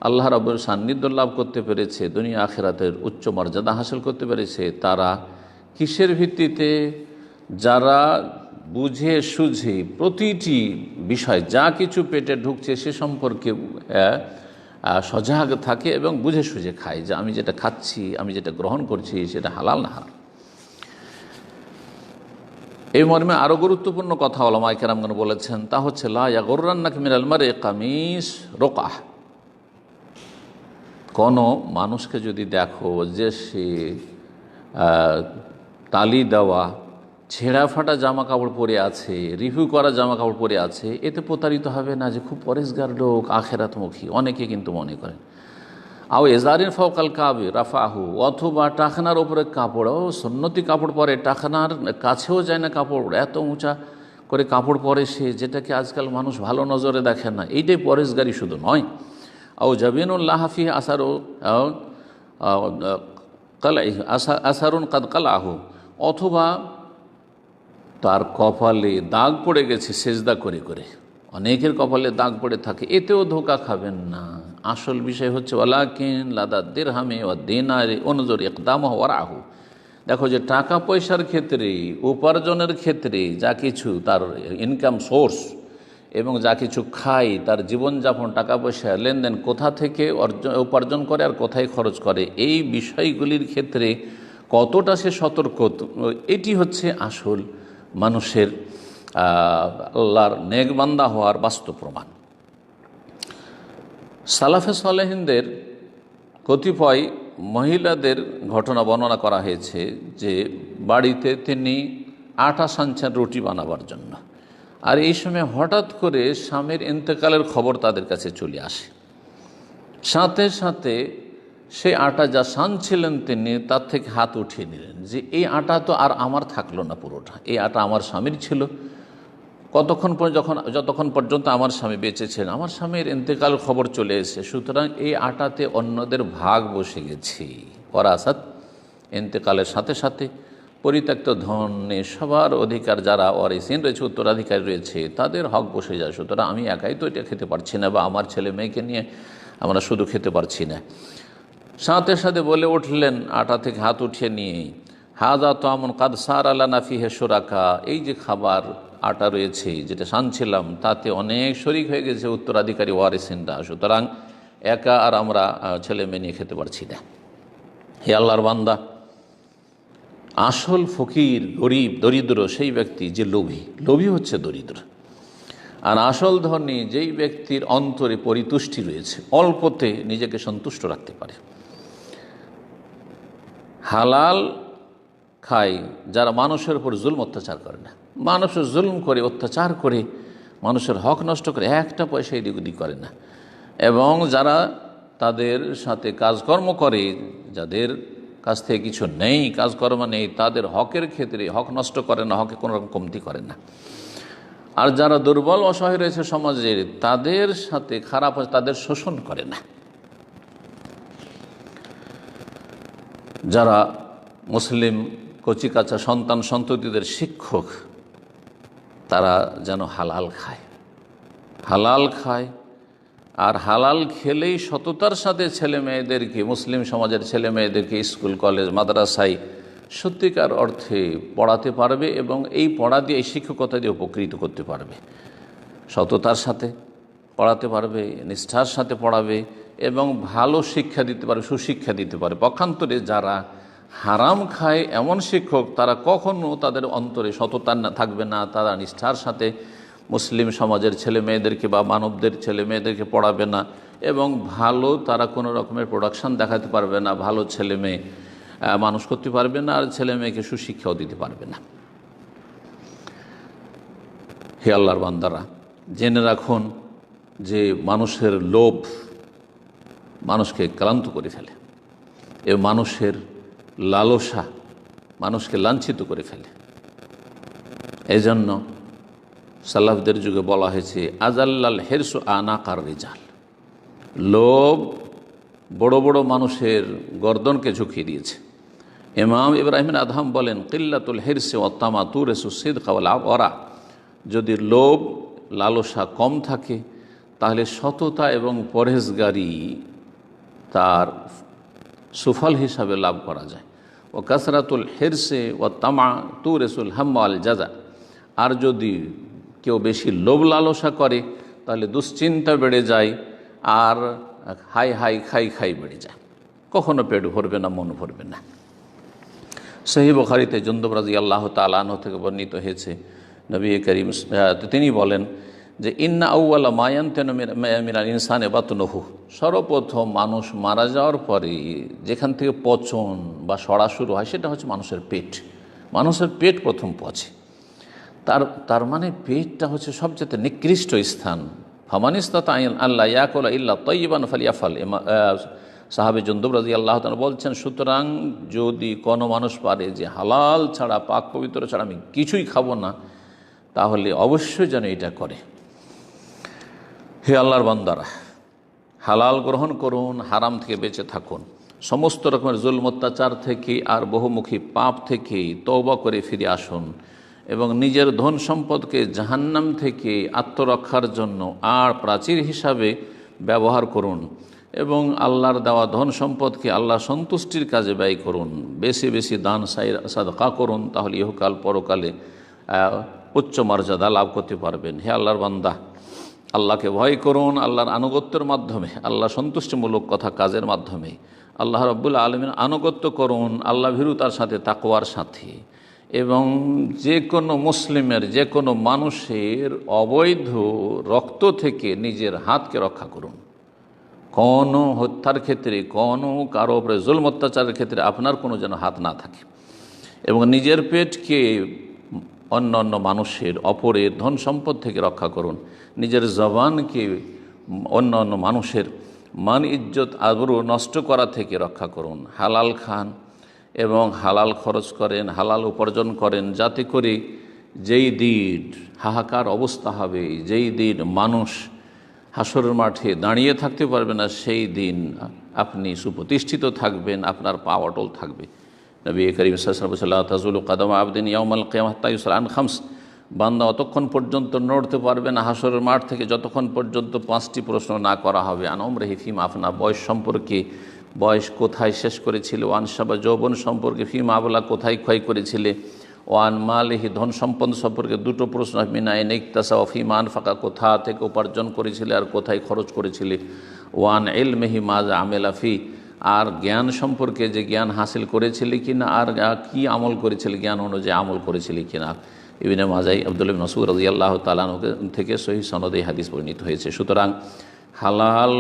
আল্লাহ রাব্বুর সান্নিধ্য লাভ করতে পেরেছে, দুনিয়া আখিরাতের উচ্চ মর্যাদা হাসিল করতে পেরেছে, তারা কিসের ভিত্তিতে? যারা বুঝে সুঝে প্রতিটি বিষয়, যা কিছু পেটে ঢুকছে সে সম্পর্কে সজাগ থাকে এবং বুঝে সুঝে খায়, যে আমি যেটা খাচ্ছি, আমি যেটা গ্রহণ করছি সেটা হালাল না হারাম। এই মর্মে আরও গুরুত্বপূর্ণ কথা ওলামায়ে কেরামগণ বলেছেন, তা হচ্ছে লা ইয়াগুররান্নাকা মিনাল মারই কামিস রোকাহ, কোনো মানুষকে যদি দেখো যে সে তালি দেওয়া ছেঁড়া ফাটা জামা কাপড় পরে আছে, রিভিউ করা জামা কাপড় পরে আছে, এতে প্রতারিত হবে না যে খুব পরেশগার লোক, আখেরাতমুখী, অনেকে কিন্তু মনে করেন। আও এজারিন ফাওকাল কাবে রাফাহু, অথবা টাখানার ওপরে কাপড়, ও সুন্নতি কাপড় পরে, টাখানার কাছেও যায় না কাপড়, এত উঁচা করে কাপড় পরে সে, যেটাকে আজকাল মানুষ ভালো নজরে দেখে না, এইটাই পরেশগারি শুধু নয়। আও জাবিনুল্লাহ ফি আসারু আসারুন কাদ কালাহু, অথবা তার কপালে দাগ পড়ে গেছে সেজদা করে করে, অনেকের কপালে দাগ পড়ে থাকে, এতেও ধোঁকা খাবেন না। আসল বিষয় হচ্ছে ওয়ালাকিন লাদা দিরহামে ওয়া দিনারে উনজুর ইকদামহু ওয়ারাহু, দেখো যে টাকা পয়সার ক্ষেত্রে, উপার্জনের ক্ষেত্রে, যা কিছু তার ইনকাম সোর্স এবং যা কিছু খায়, তার জীবনযাপন, টাকা পয়সা লেনদেন কোথা থেকে উপার্জন করে আর কোথায় খরচ করে, এই বিষয়গুলির ক্ষেত্রে কতটা সে সতর্ক, এটি হচ্ছে আসল মানুষের আল্লাহর নেক বান্দা হওয়ার বাস্তব প্রমাণ। সালাফে সালেহিনদের কতিপয় মহিলাদের ঘটনা বর্ণনা করা হয়েছে যে বাড়িতে তিনি আটা সানছেন রুটি বানাবার জন্য, আর এই সময় হঠাৎ করে স্বামীর ইন্তেকালের খবর তাদের কাছে চলে আসে। সাথে সাথে সেই আটা যা সানছিলেন তিনি তার থেকে হাত উঠিয়ে নিলেন, যে এই আটা তো আর আমার থাকলো না, পুরোটা এই আটা আমার স্বামীর ছিল, যতক্ষণ পর্যন্ত আমার স্বামী বেঁচে ছিলেন, আমার স্বামীর ইন্তেকালের খবর চলে এসে, সুতরাং এই আটাতে অন্যদের ভাগ বসে গেছে। ওয়ারাসাত, ইন্তেকালের সাথে সাথে পরিত্যক্ত ধনে সবার অধিকার, যারা ওয়ারিসিন রয়েছে, উত্তরাধিকারী রয়েছে, তাদের হক বসে যায়, সুতরাং আমি একাই তো এটা খেতে পারছি না, বা আমার ছেলে মেয়েকে নিয়ে আমরা শুধু খেতে পারছি না। সাথে সাথে বলে উঠলেন আটা থেকে হাত উঠিয়ে নিয়ে, হাজা তো আমন কাদ সার আলা নাফিহে সুরাকা, এই যে খাবার আটা রয়েছে যেটা সানছিলাম, তাতে অনেক শরিক হয়ে গেছে উত্তরাধিকারী ওয়ারিসিনরা, সুতরাং একা আর আমরা ছেলে মেয়ে নিয়ে খেতে পারছি না। হে আল্লাহর বান্দা, আসল ফকির, গরিব, দরিদ্র সেই ব্যক্তি যে লোভী হচ্ছে দরিদ্র, আর আসল ধনী যেই ব্যক্তির অন্তরে পরিতুষ্টি রয়েছে, অল্পতে নিজেকে সন্তুষ্ট রাখতে পারে। হালাল খায় যারা মানুষের উপর জুলম অত্যাচার করে না, মানুষের জুলম করে অত্যাচার করে মানুষের হক নষ্ট করে একটা পয়সা এদিক ওদিক করে না। এবং যারা তাদের সাথে কাজকর্ম করে, যাদের কাছ থেকে কিছু নেই, কাজকর্ম নেই, তাদের হকের ক্ষেত্রে হক নষ্ট করে না, হকে কোনো রকম কমতি করে না। আর যারা দুর্বল অসহায় রয়েছে সমাজের, তাদের সাথে খারাপ হয়, তাদের শোষণ করে না। যারা মুসলিম কচিকাঁচা সন্তান সন্ততিদের শিক্ষক, তারা যেন হালাল খায়, হালাল খায়। আর হালাল খেলেই সততার সাথে ছেলে মেয়েদেরকে, মুসলিম সমাজের ছেলে মেয়েদেরকে স্কুল কলেজ মাদ্রাসায় সত্যিকার অর্থে পড়াতে পারবে এবং এই পড়া দিয়ে, এই শিক্ষকতা দিয়ে উপকৃত করতে পারবে। সততার সাথে পড়াতে পারবে, নিষ্ঠার সাথে পড়াবে এবং ভালো শিক্ষা দিতে পারবে, সুশিক্ষা দিতে পারবে। পক্ষান্তরে যারা হারাম খায় এমন শিক্ষক, তারা কখনো তাদের অন্তরে সততা থাকবে না, তারা নিষ্ঠার সাথে মুসলিম সমাজের ছেলে মেয়েদেরকে বা মানবদের ছেলে মেয়েদেরকে পড়াবে না এবং ভালো তারা কোনো রকমের প্রোডাকশান দেখাতে পারবে না, ভালো ছেলে মেয়ে মানুষ করতে পারবে না, আর ছেলে মেয়েকে সুশিক্ষাও দিতে পারবে না। হে আল্লাহর বান্দারা, জেনে রাখুন যে মানুষের লোভ মানুষকে ক্লান্ত করে ফেলে, এ মানুষের লালসা মানুষকে লাঞ্ছিত করে ফেলে। এই জন্য সালাফদের যুগে বলা হয়েছে আজাল্লাল হেরসু আনাকার রিজাল, লোভ বড় বড় মানুষের গর্দনকে ঝুঁকিয়ে দিয়েছে। ইমাম ইব্রাহিম আদহাম বলেন কিল্লাতুল হিরসে ওয়া তামাতু রেসু সিদকা ওয়াল ওয়ারা, যদি লোভ লালসা কম থাকে তাহলে সততা এবং পরহেজগারি তার সুফল হিসাবে লাভ করা যায়। ও কাসরাতুল হিরসে ওয়া তামাতু রেসুল হাম্মা আল জাজা, আর যদি কেউ বেশি লোভ লালসা করে তাহলে দুশ্চিন্তা বেড়ে যায় আর হাই হাই খাই খাই বেড়ে যায়, কখনো পেট ভরবে না, মন ভরবে না। সহিহ বুখারীতে জুনদুব রাদিয়াল্লাহু তাআলা আনহু থেকে বর্ণিত হয়েছে, নবী করিম তিনি বলেন যে ইন্না আউয়ালা মা ইয়ানতানু মিনাল ইনসানি বাতনুহু, সর্বপ্রথম মানুষ মারা যাওয়ার পরে যেখান থেকে পচন বা সড়া শুরু হয় সেটা হচ্ছে মানুষের পেট। মানুষের পেট প্রথম পচে। তার মানে পেটটা হচ্ছে সবচেয়ে নিকৃষ্ট স্থান। ফামানিস্তাতা আল্লাহ ইয়াকুলা ইল্লা তাইয়িবান ফালিয়াফাল, সাহাবে জুনদুব রাদিয়াল্লাহু তাআলা বলছেন, সুতরাং যদি কোনো মানুষ পারে যে হালাল ছাড়া, পাক পবিত্র ছাড়া আমি কিছুই খাবো না, তাহলে অবশ্যই যেন এটা করে। হে আল্লাহর বান্দারা, হালাল গ্রহণ করুন, হারাম থেকে বেঁচে থাকুন, সমস্ত রকমের জুলম অত্যাচার থেকে আর বহুমুখী পাপ থেকে তওবা করে ফিরে আসুন এবং নিজের ধন সম্পদকে জাহান্নাম থেকে আত্মরক্ষার জন্য আর প্রাচীর হিসাবে ব্যবহার করুন এবং আল্লাহর দেওয়া ধন সম্পদকে আল্লাহ সন্তুষ্টির কাজে ব্যয় করুন। বেশি বেশি দান সাদকা করুন, তাহলে ইহকাল পরকালে উচ্চ মর্যাদা লাভ করতে পারবেন। হে আল্লাহর বান্দা, আল্লাহকে ভয় করুন, আল্লাহর আনুগত্যের মাধ্যমে, আল্লাহ সন্তুষ্টিমূলক কথা কাজের মাধ্যমে আল্লাহ রাব্বুল আলামিন আনুগত্য করুন, আল্লাহ ভীরুতার সাথে, তাকওয়ার সাথে। এবং যে কোনো মুসলিমের, যে কোনো মানুষের অবৈধ রক্ত থেকে নিজের হাতকে রক্ষা করুন। কোনো হত্যার ক্ষেত্রে, কোনো কারো উপরে জুলম অত্যাচারের ক্ষেত্রে আপনার কোনো যেন হাত না থাকে। এবং নিজের পেটকে অন্য অন্য মানুষের, অপরের ধন সম্পদ থেকে রক্ষা করুন। নিজের জবানকে অন্য অন্য মানুষের মান ইজ্জত আবরু নষ্ট করা থেকে রক্ষা করুন। হালাল খান এবং হালাল খরচ করেন, হালাল উপার্জন করেন, যাতে করে যেই দিন হাহাকার অবস্থা হবে, যেই দিন মানুষ হাসরের মাঠে দাঁড়িয়ে থাকতে পারবে না, সেই দিন আপনি সুপ্রতিষ্ঠিত থাকবেন, আপনার পা অটল থাকবে। নবী করিম সাল্লাল্লাহু আলাইহি ওয়াসাল্লাম তাজুলু কাদাম আবদিন ইয়াউমাল কিয়ামাহ হাত্তা ইউসআল আন খামস, বান্দা অতক্ষণ পর্যন্ত নড়তে পারবে না হাসরের মাঠ থেকে যতক্ষণ পর্যন্ত 5টি প্রশ্ন না করা হবে। আন উমরিহি ফিমা আফনা, বয়স সম্পর্কে, বয়স কোথায় শেষ করেছিলে। ওয়ান শাবা, যৌবন সম্পর্কে। ফিমা আবলা, কোথায় ক্ষয় করেছিলে। ওয়ান মালিহি, ধন সম্পদ সম্পর্কে 2টো প্রশ্ন। মিন আইন ইকতাসা ওয়া ফিমা আনফাকা, কোথা থেকে উপার্জন করেছিলে আর কোথায় খরচ করেছিলে। ওয়ান ইলমিহি মাজা আমেলা ফি, আর জ্ঞান সম্পর্কে, যে জ্ঞান হাসিল করেছিলে কিনা আর কি আমল করেছিলে, জ্ঞান অনুযায়ী আমল করেছিলে কিনা। ইবনে মাজাহ আব্দুল্লাহ ইবনে মাসউদ রাদিয়াল্লাহু তাআলা থেকে সহিহ সনদে হাদিস বর্ণিত হয়েছে। সুতরাং হালাল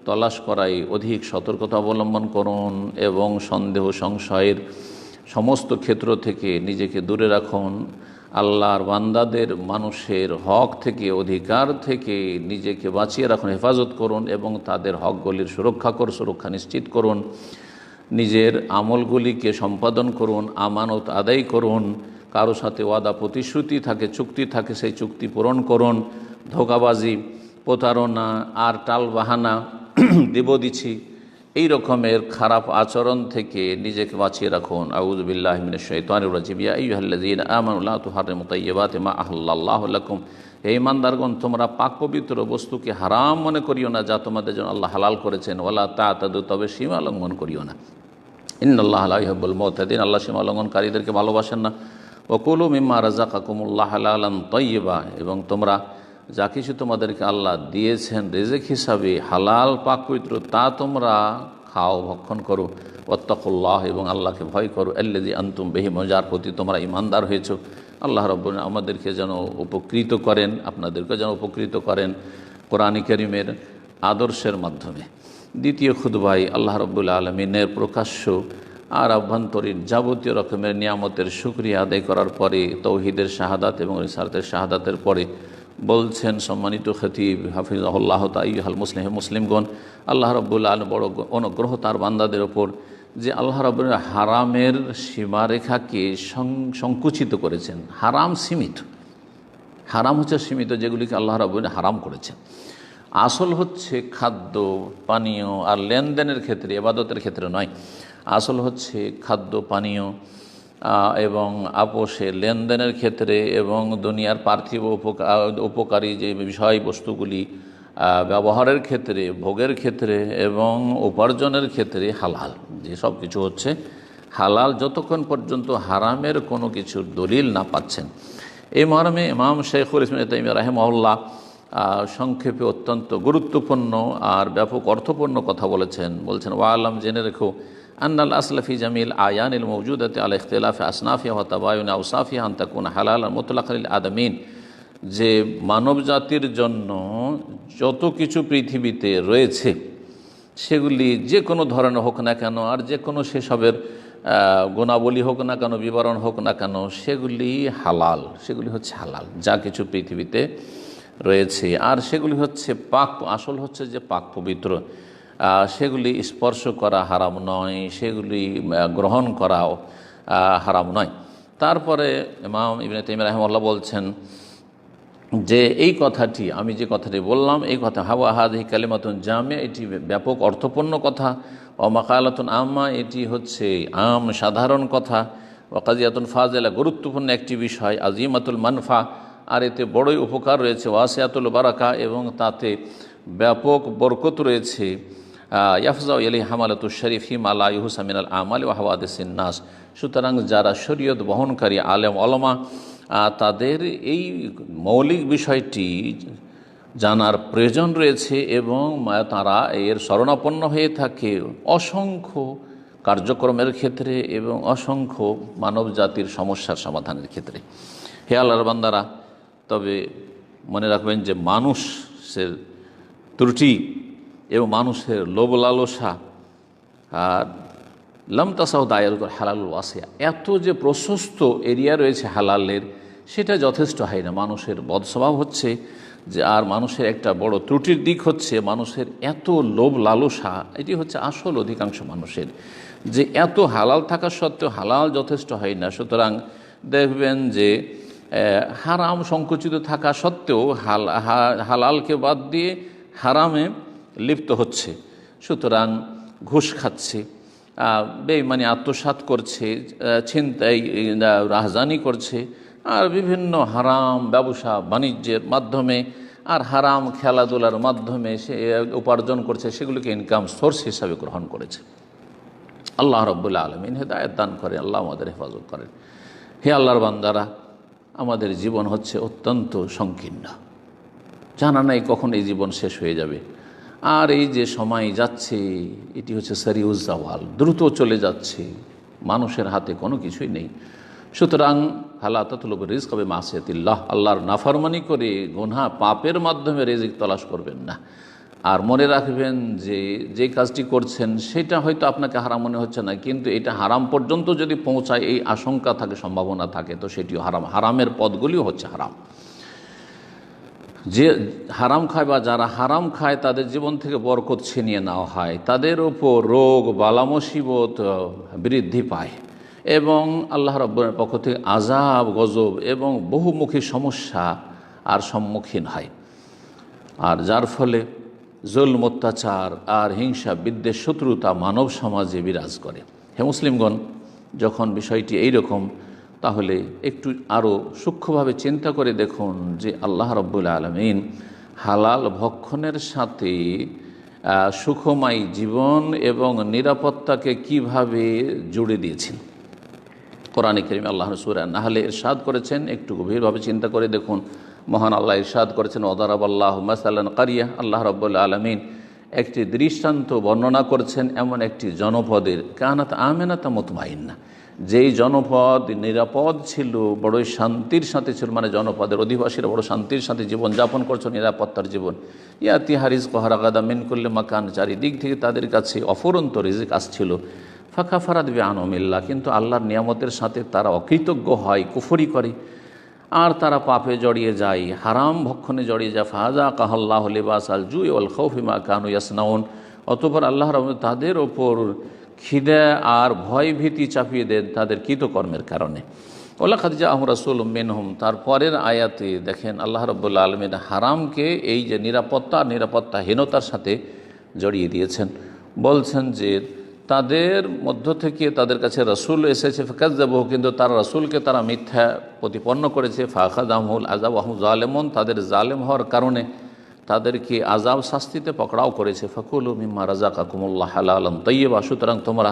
তলাশ করায় অধিক সতর্কতা অবলম্বন করুন এবং সন্দেহ সংশয়ের সমস্ত ক্ষেত্র থেকে নিজেকে দূরে রাখুন। আল্লাহর বান্দাদের মানুষের হক থেকে, অধিকার থেকে নিজেকে বাঁচিয়ে রাখুন, হেফাজত করুন এবং তাদের হকগুলির সুরক্ষা নিশ্চিত করুন। নিজের আমলগুলিকে সম্পাদন করুন, আমানত আদায় করুন। কারো সাথে ওয়াদা প্রতিশ্রুতি থাকে, চুক্তি থাকে, সেই চুক্তি পূরণ করুন। ধোঁকাবাজি, প্রতারণা আর টালবাহানা দেব দিছি এই রকমের খারাপ আচরণ থেকে নিজেকে বাঁচিয়ে রাখুন। আউযু বিল্লাহি মিনাশ শাইতানির রাজিম। ইয়া আইয়ুহাল্লাযীনা আমানু লা তুহাররিমু তাইয়্যিবাতি মা আহাল্লাল্লাহু লাকুম। হে ঈমানদারগণ, তোমরা পাক পবিত্র বস্তুকে হারাম মনে করিও না যা তোমাদের জন্য আল্লাহ হালাল করেছেন। ওয়ালা তা'তাদু, তবে সীমা লঙ্ঘন করিও না। ইন্নাল্লাহা লা ইউহিব্বুল মু'তাদিন, আল্লাহ সীমা লঙ্ঘনকারীদেরকে ভালোবাসেন না। ওয়া কুলু মিম্মা রাযাকাকুমুল্লাহু হালালান তাইয়্যিবা, এবং তোমরা যা কিছু তোমাদেরকে আল্লাহ দিয়েছেন রিজিক হিসাবে হালাল পাক পবিত্র, তা তোমরা খাও, ভক্ষণ করো। ওয়াত্তাকুল্লাহ, এবং আল্লাহকে ভয় করো। আল্লাযী আনতুম বিহি মুমিনুন, যার প্রতি তোমরা ঈমানদার হয়েছো। আল্লাহ রাব্বুল আলামিন আমাদেরকে যেন উপকৃত করেন, আপনাদেরকে যেন উপকৃত করেন কোরআন কারীমের আদর্শের মাধ্যমে। দ্বিতীয় খুতবায় আল্লাহ রাব্বুল আলামিনের প্রকাশ্য আর আভ্যন্তরীণ যাবতীয় রকমের নিয়ামতের শুকরিয়া আদায় করার পরে, তৌহিদের শাহাদাত এবং রিসালাতের শাহাদাতের পরে বলছেন সম্মানিত খতিব হাফিজাহুল্লাহ তাআলা, মুসলিমগণ, আল্লাহ রাব্বুল আলামিন বড় অনুগ্রহ তার বান্দাদের ওপর যে আল্লাহ রাব্বুল আলামিন হারামের সীমারেখাকে সংকুচিত করেছেন। হারাম সীমিত, হারাম হচ্ছে সীমিত, যেগুলিকে আল্লাহ রাব্বুল আলামিন হারাম করেছেন। আসল হচ্ছে খাদ্য পানীয় আর লেনদেনের ক্ষেত্রে, ইবাদতের ক্ষেত্রে নয়। আসল হচ্ছে খাদ্য পানীয় এবং আপোষে লেনদেনের ক্ষেত্রে এবং দুনিয়ার পার্থিব উপকারী যে বিষয়বস্তুগুলি ব্যবহারের ক্ষেত্রে, ভোগের ক্ষেত্রে এবং উপার্জনের ক্ষেত্রে হালাল, যে সব কিছু হচ্ছে হালাল, যতক্ষণ পর্যন্ত হারামের কোনো কিছুর দলিল না পাচ্ছেন। এই মর্মে ইমাম শাইখুল ইসলাম ইবনে তাইমিয়া রাহিমাহুল্লাহ সংক্ষেপে অত্যন্ত গুরুত্বপূর্ণ আর ব্যাপক অর্থপূর্ণ কথা বলেছেন। ওয়া আলাম, জেনে রেখো, আন্নাল আসলা ফি জামিল আয়ানিল মাওজুদাতি আলা ইখতিলাফি আসনাফিহা ওয়া তাবায়ুনি আওসাফিহা আন তাকুনা হালালান মুতলাকান লিল আদামিন, যে মানব জাতির জন্য যত কিছু পৃথিবীতে রয়েছে সেগুলি যে কোনো ধরনের হোক না কেন, আর যে কোনো সেসবের গুণাবলী হোক না কেন, বিবরণ হোক না কেন, সেগুলি হালাল, সেগুলি হচ্ছে হালাল যা কিছু পৃথিবীতে রয়েছে। আর সেগুলি হচ্ছে পাক, আসল হচ্ছে যে পাক পবিত্র, সেগুলি স্পর্শ করা হারাম নয়, সেগুলি গ্রহণ করাও হারাম নয়। তারপরে ইমাম ইবনে তাইমিয়া রাহিমাহুল্লাহ বলছেন যে এই কথাটি, আমি যে কথাটি বললাম, এই কথা হাওয়া হাযিহি কালিমাতুন জামিয়া, এটি ব্যাপক অর্থপূর্ণ কথা। ও মাকালাতুন আম্মা, এটি হচ্ছে আম সাধারণ কথা। ও কাজিয়াতুন ফাজিলা, গুরুত্বপূর্ণ একটি বিষয়। আজিমাতুল মানফা, আর এতে বড়ই উপকার রয়েছে। ওয়াসিয়াতুল বারাকা, এবং তাতে ব্যাপক বরকত রয়েছে। ইয়াফজাউ ইলাইহি হামালাতুশ শরীফ হিমা লা ইউহসা মিনাল আমালি ওয়া হাওয়াদিসিন নাস, সুতরাং যারা শরীয়ত বহনকারী আলেম ওলামা, তাদের এই মৌলিক বিষয়টি জানার প্রয়োজন রয়েছে এবং তারা এর শরণাপন্ন হয়ে থাকে অসংখ্য কার্যক্রমের ক্ষেত্রে এবং অসংখ্য মানব জাতির সমস্যার সমাধানের ক্ষেত্রে। হে আল্লাহর বান্দারা, তবে মনে রাখবেন যে মানুষের ত্রুটি এবং মানুষের লোভ লালসা আর লাম তাসাউ দায়রাতুল হালালুল ওয়াসিয়া, এত যে প্রশস্ত এরিয়া রয়েছে হালালের, সেটা যথেষ্ট হয় না। মানুষের বদস্বভাব হচ্ছে যে, আর মানুষের একটা বড় ত্রুটির দিক হচ্ছে মানুষের এত লোভ লালসা। এটি হচ্ছে আসল অধিকাংশ মানুষের, যে এত হালাল থাকা সত্ত্বেও হালাল যথেষ্ট হয় না। সুতরাং দেখবেন যে হারাম সংকুচিত থাকা সত্ত্বেও হালালকে বাদ দিয়ে হারামে লিপ্ত হচ্ছে। সুতরাং ঘুষ খাচ্ছে, বেঈমানি আত্মসাৎ করছে, ছিনতাই রাহজানি করছে, আর বিভিন্ন হারাম ব্যবসা বাণিজ্যের মাধ্যমে আর হারাম খেলাধুলার মাধ্যমে সে উপার্জন করছে, সেগুলিকে ইনকাম সোর্স হিসাবে গ্রহণ করেছে। আল্লাহ রাব্বুল আলামিন হেদায়েত দান করেন, আল্লাহ আমাদের হেফাজত করেন। হে আল্লাহর বান্দারা, আমাদের জীবন হচ্ছে অত্যন্ত সংকীর্ণ, জানা নাই কখন এই জীবন শেষ হয়ে যাবে। আর এই যে সময় যাচ্ছে, এটি হচ্ছে সারিউজ জাওয়াল, দ্রুত চলে যাচ্ছে, মানুষের হাতে কোনো কিছুই নেই। সুতরাং ফালা তাতলুবু রিজকা বিমাসিয়াতিল্লাহ, আল্লাহর নাফরমানি করে গুনাহ পাপের মাধ্যমে রিজিক তলাশ করবেন না। আর মনে রাখবেন যে যে কাজটি করছেন সেটা হয়তো আপনাকে হারাম মনে হচ্ছে না, কিন্তু এটা হারাম পর্যন্ত যদি পৌঁছায় এই আশঙ্কা থাকে, সম্ভাবনা থাকে, তো সেটিও হারাম। হারামের পদগুলিও হচ্ছে হারাম। যে হারাম খায় বা যারা হারাম খায় তাদের জীবন থেকে বরকত ছিনিয়ে নেওয়া হয়, তাদের ওপর রোগ বালা মুসিবত বৃদ্ধি পায় এবং আল্লাহ রাব্বুল পক্ষ থেকে আযাব গজব এবং বহুমুখী সমস্যা আর সম্মুখীন হয়। আর যার ফলে জুলম অত্যাচার আর হিংসা বিদ্বেষ শত্রুতা মানব সমাজে বিরাজ করে। হে মুসলিমগণ, যখন বিষয়টি এইরকম, তাহলে একটু আরও সূক্ষ্মভাবে চিন্তা করে দেখুন যে আল্লাহ রাব্বুল আলামিন হালাল ভক্ষণের সাথে সুখময় জীবন এবং নিরাপত্তাকে কিভাবে জুড়ে দিয়েছেন। কোরআনে কারীমে আল্লাহ সূরা নাহলে ইরশাদ করেছেন, একটু গভীরভাবে চিন্তা করে দেখুন। মহান আল্লাহ ইরশাদ করেছেন, ওয়াদারাবাল্লাহু মাসালান কারিয়া, আল্লাহ রাব্বুল আলামিন একটি দৃষ্টান্ত বর্ণনা করছেন এমন একটি জনপদের, কানাত আমিনাতা মুতমাইন্না, যেই জনপদ নিরাপদ ছিল, বড়ই শান্তির সাথে ছিল, মানে জনপদের অধিবাসীরা বড় শান্তির সাথে জীবনযাপন করছে, নিরাপত্তার জীবন। ইয়াতিহা রিজকুহা রাগাদা মিন কুল্লি মাকান, চারিদিক থেকে তাদের কাছে অফুরন্ত রিজিক আসছিল। ফাকাফারাত বিআনউমিল্লাহ, কিন্তু আল্লাহর নিয়ামতের সাথে তারা অকৃতজ্ঞ হয়, কুফরি করে আর তারা পাপে জড়িয়ে যায়, হারাম ভক্ষণে জড়িয়ে যায়। ফাযাকাল্লাহু লিবাসাল জুই ওয়াল খাউফি মা কানু ইয়াসনাউন, অতঃপর আল্লাহ রাব্বুল তাদের ওপর খিদে আর ভয় ভীতি চাপিয়ে দেন তাদের কৃতকর্মের কারণে। ওয়ালাকাদ জাআহুম রাসূলুম মিনহুম, তারপরের আয়াতে দেখেন আল্লাহ রাব্বুল আলামিন হারামকে এই যে নিরাপত্তাহীনতার সাথে জড়িয়ে দিয়েছেন। বলছেন যে তাদের মধ্য থেকে তাদের কাছে রাসূল এসেছে, ফাকাজ্জাবুহু, কিন্তু তারা রাসূলকে তারা মিথ্যা প্রতিপন্ন করেছে। ফাআখাযাহুমুল আযাব ওয়া হুম যালিমুন, তাদের জালেম হওয়ার কারণে তাদেরকে আযাব শাস্তিতে পকড়াও করেছে। ফাকুলু মিম্মা রাযাকাকুমুল্লাহ হালালান তাইয়্যিবা, সুতরাং তোমরা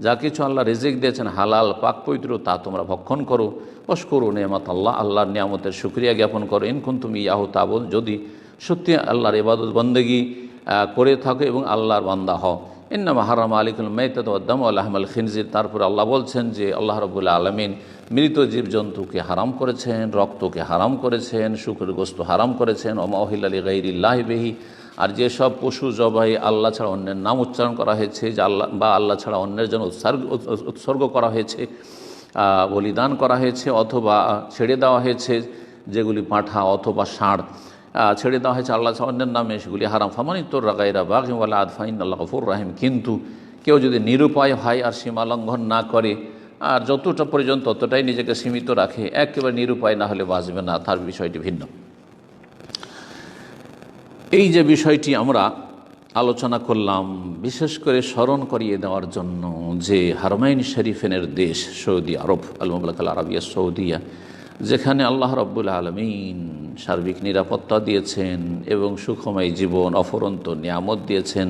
যা কিছু আল্লাহ রিজিক দিয়েছেন হালাল পাক পবিত্র তা তোমরা ভক্ষণ করো। ওয়াশকুরু নি'মাতাল্লাহ, আল্লাহর নিয়ামতের শুকরিয়া জ্ঞাপন করো। ইন কুনতুম ইয়াহু তা'বুদুন, যদি সত্যি আল্লাহর ইবাদত বন্দেগী করে থাকো এবং আল্লাহর বান্দা হও। ইন্নামা হারামা আলাইকুমুল মাইতাতা ওয়াদ দামা ওয়া লাহমাল খিনজির, তারপরে আল্লাহ বলছেন যে আল্লাহ রাব্বুল আলামিন মৃত জীবজন্তুকে হারাম করেছেন, রক্তকে হারাম করেছেন, শুকরের গোশত হারাম করেছেন। ওয়া মা উহিল্লা লিগাইরিল্লাহি বিহি, আর যেসব পশু জবাই আল্লাহ ছাড়া অন্যের নাম উচ্চারণ করা হয়েছে, যে আল্লাহ বা আল্লাহ ছাড়া অন্যের জন্য উৎসর্গ করা হয়েছে, বলিদান করা হয়েছে অথবা ছেড়ে দেওয়া হয়েছে, যেগুলি পাঁঠা অথবা ষাঁড় ছেড়ে দেওয়া হয়েছে আল্লাহ ছাড়া অন্যের নামে, সেগুলি হারাম। ফামানিত্তুর গায়রা বাগিন ওয়ালা আদ ফাইন্নাল্লাহু গফুরুর রাহিম, কিন্তু কেউ যদি নিরুপায় হয় আর সীমা লঙ্ঘন না করে আর যতটা পর্যন্ত ততটাই নিজেকে সীমিত রাখে, একেবারে নিরুপায় না হলে বাঁচবে না, তার বিষয়টি ভিন্ন। এই যে বিষয়টি আমরা আলোচনা করলাম, বিশেষ করে স্মরণ করিয়ে দেওয়ার জন্য যে হারমাইন শরীফের দেশ সৌদি আরব, আল মামলাকাল আরাবিয়া সৌদিয়া, যেখানে আল্লাহ রাব্বুল আলামিন সার্বিক নিরাপত্তা দিয়েছেন এবং সুখময় জীবন অফুরন্ত নিয়ামত দিয়েছেন,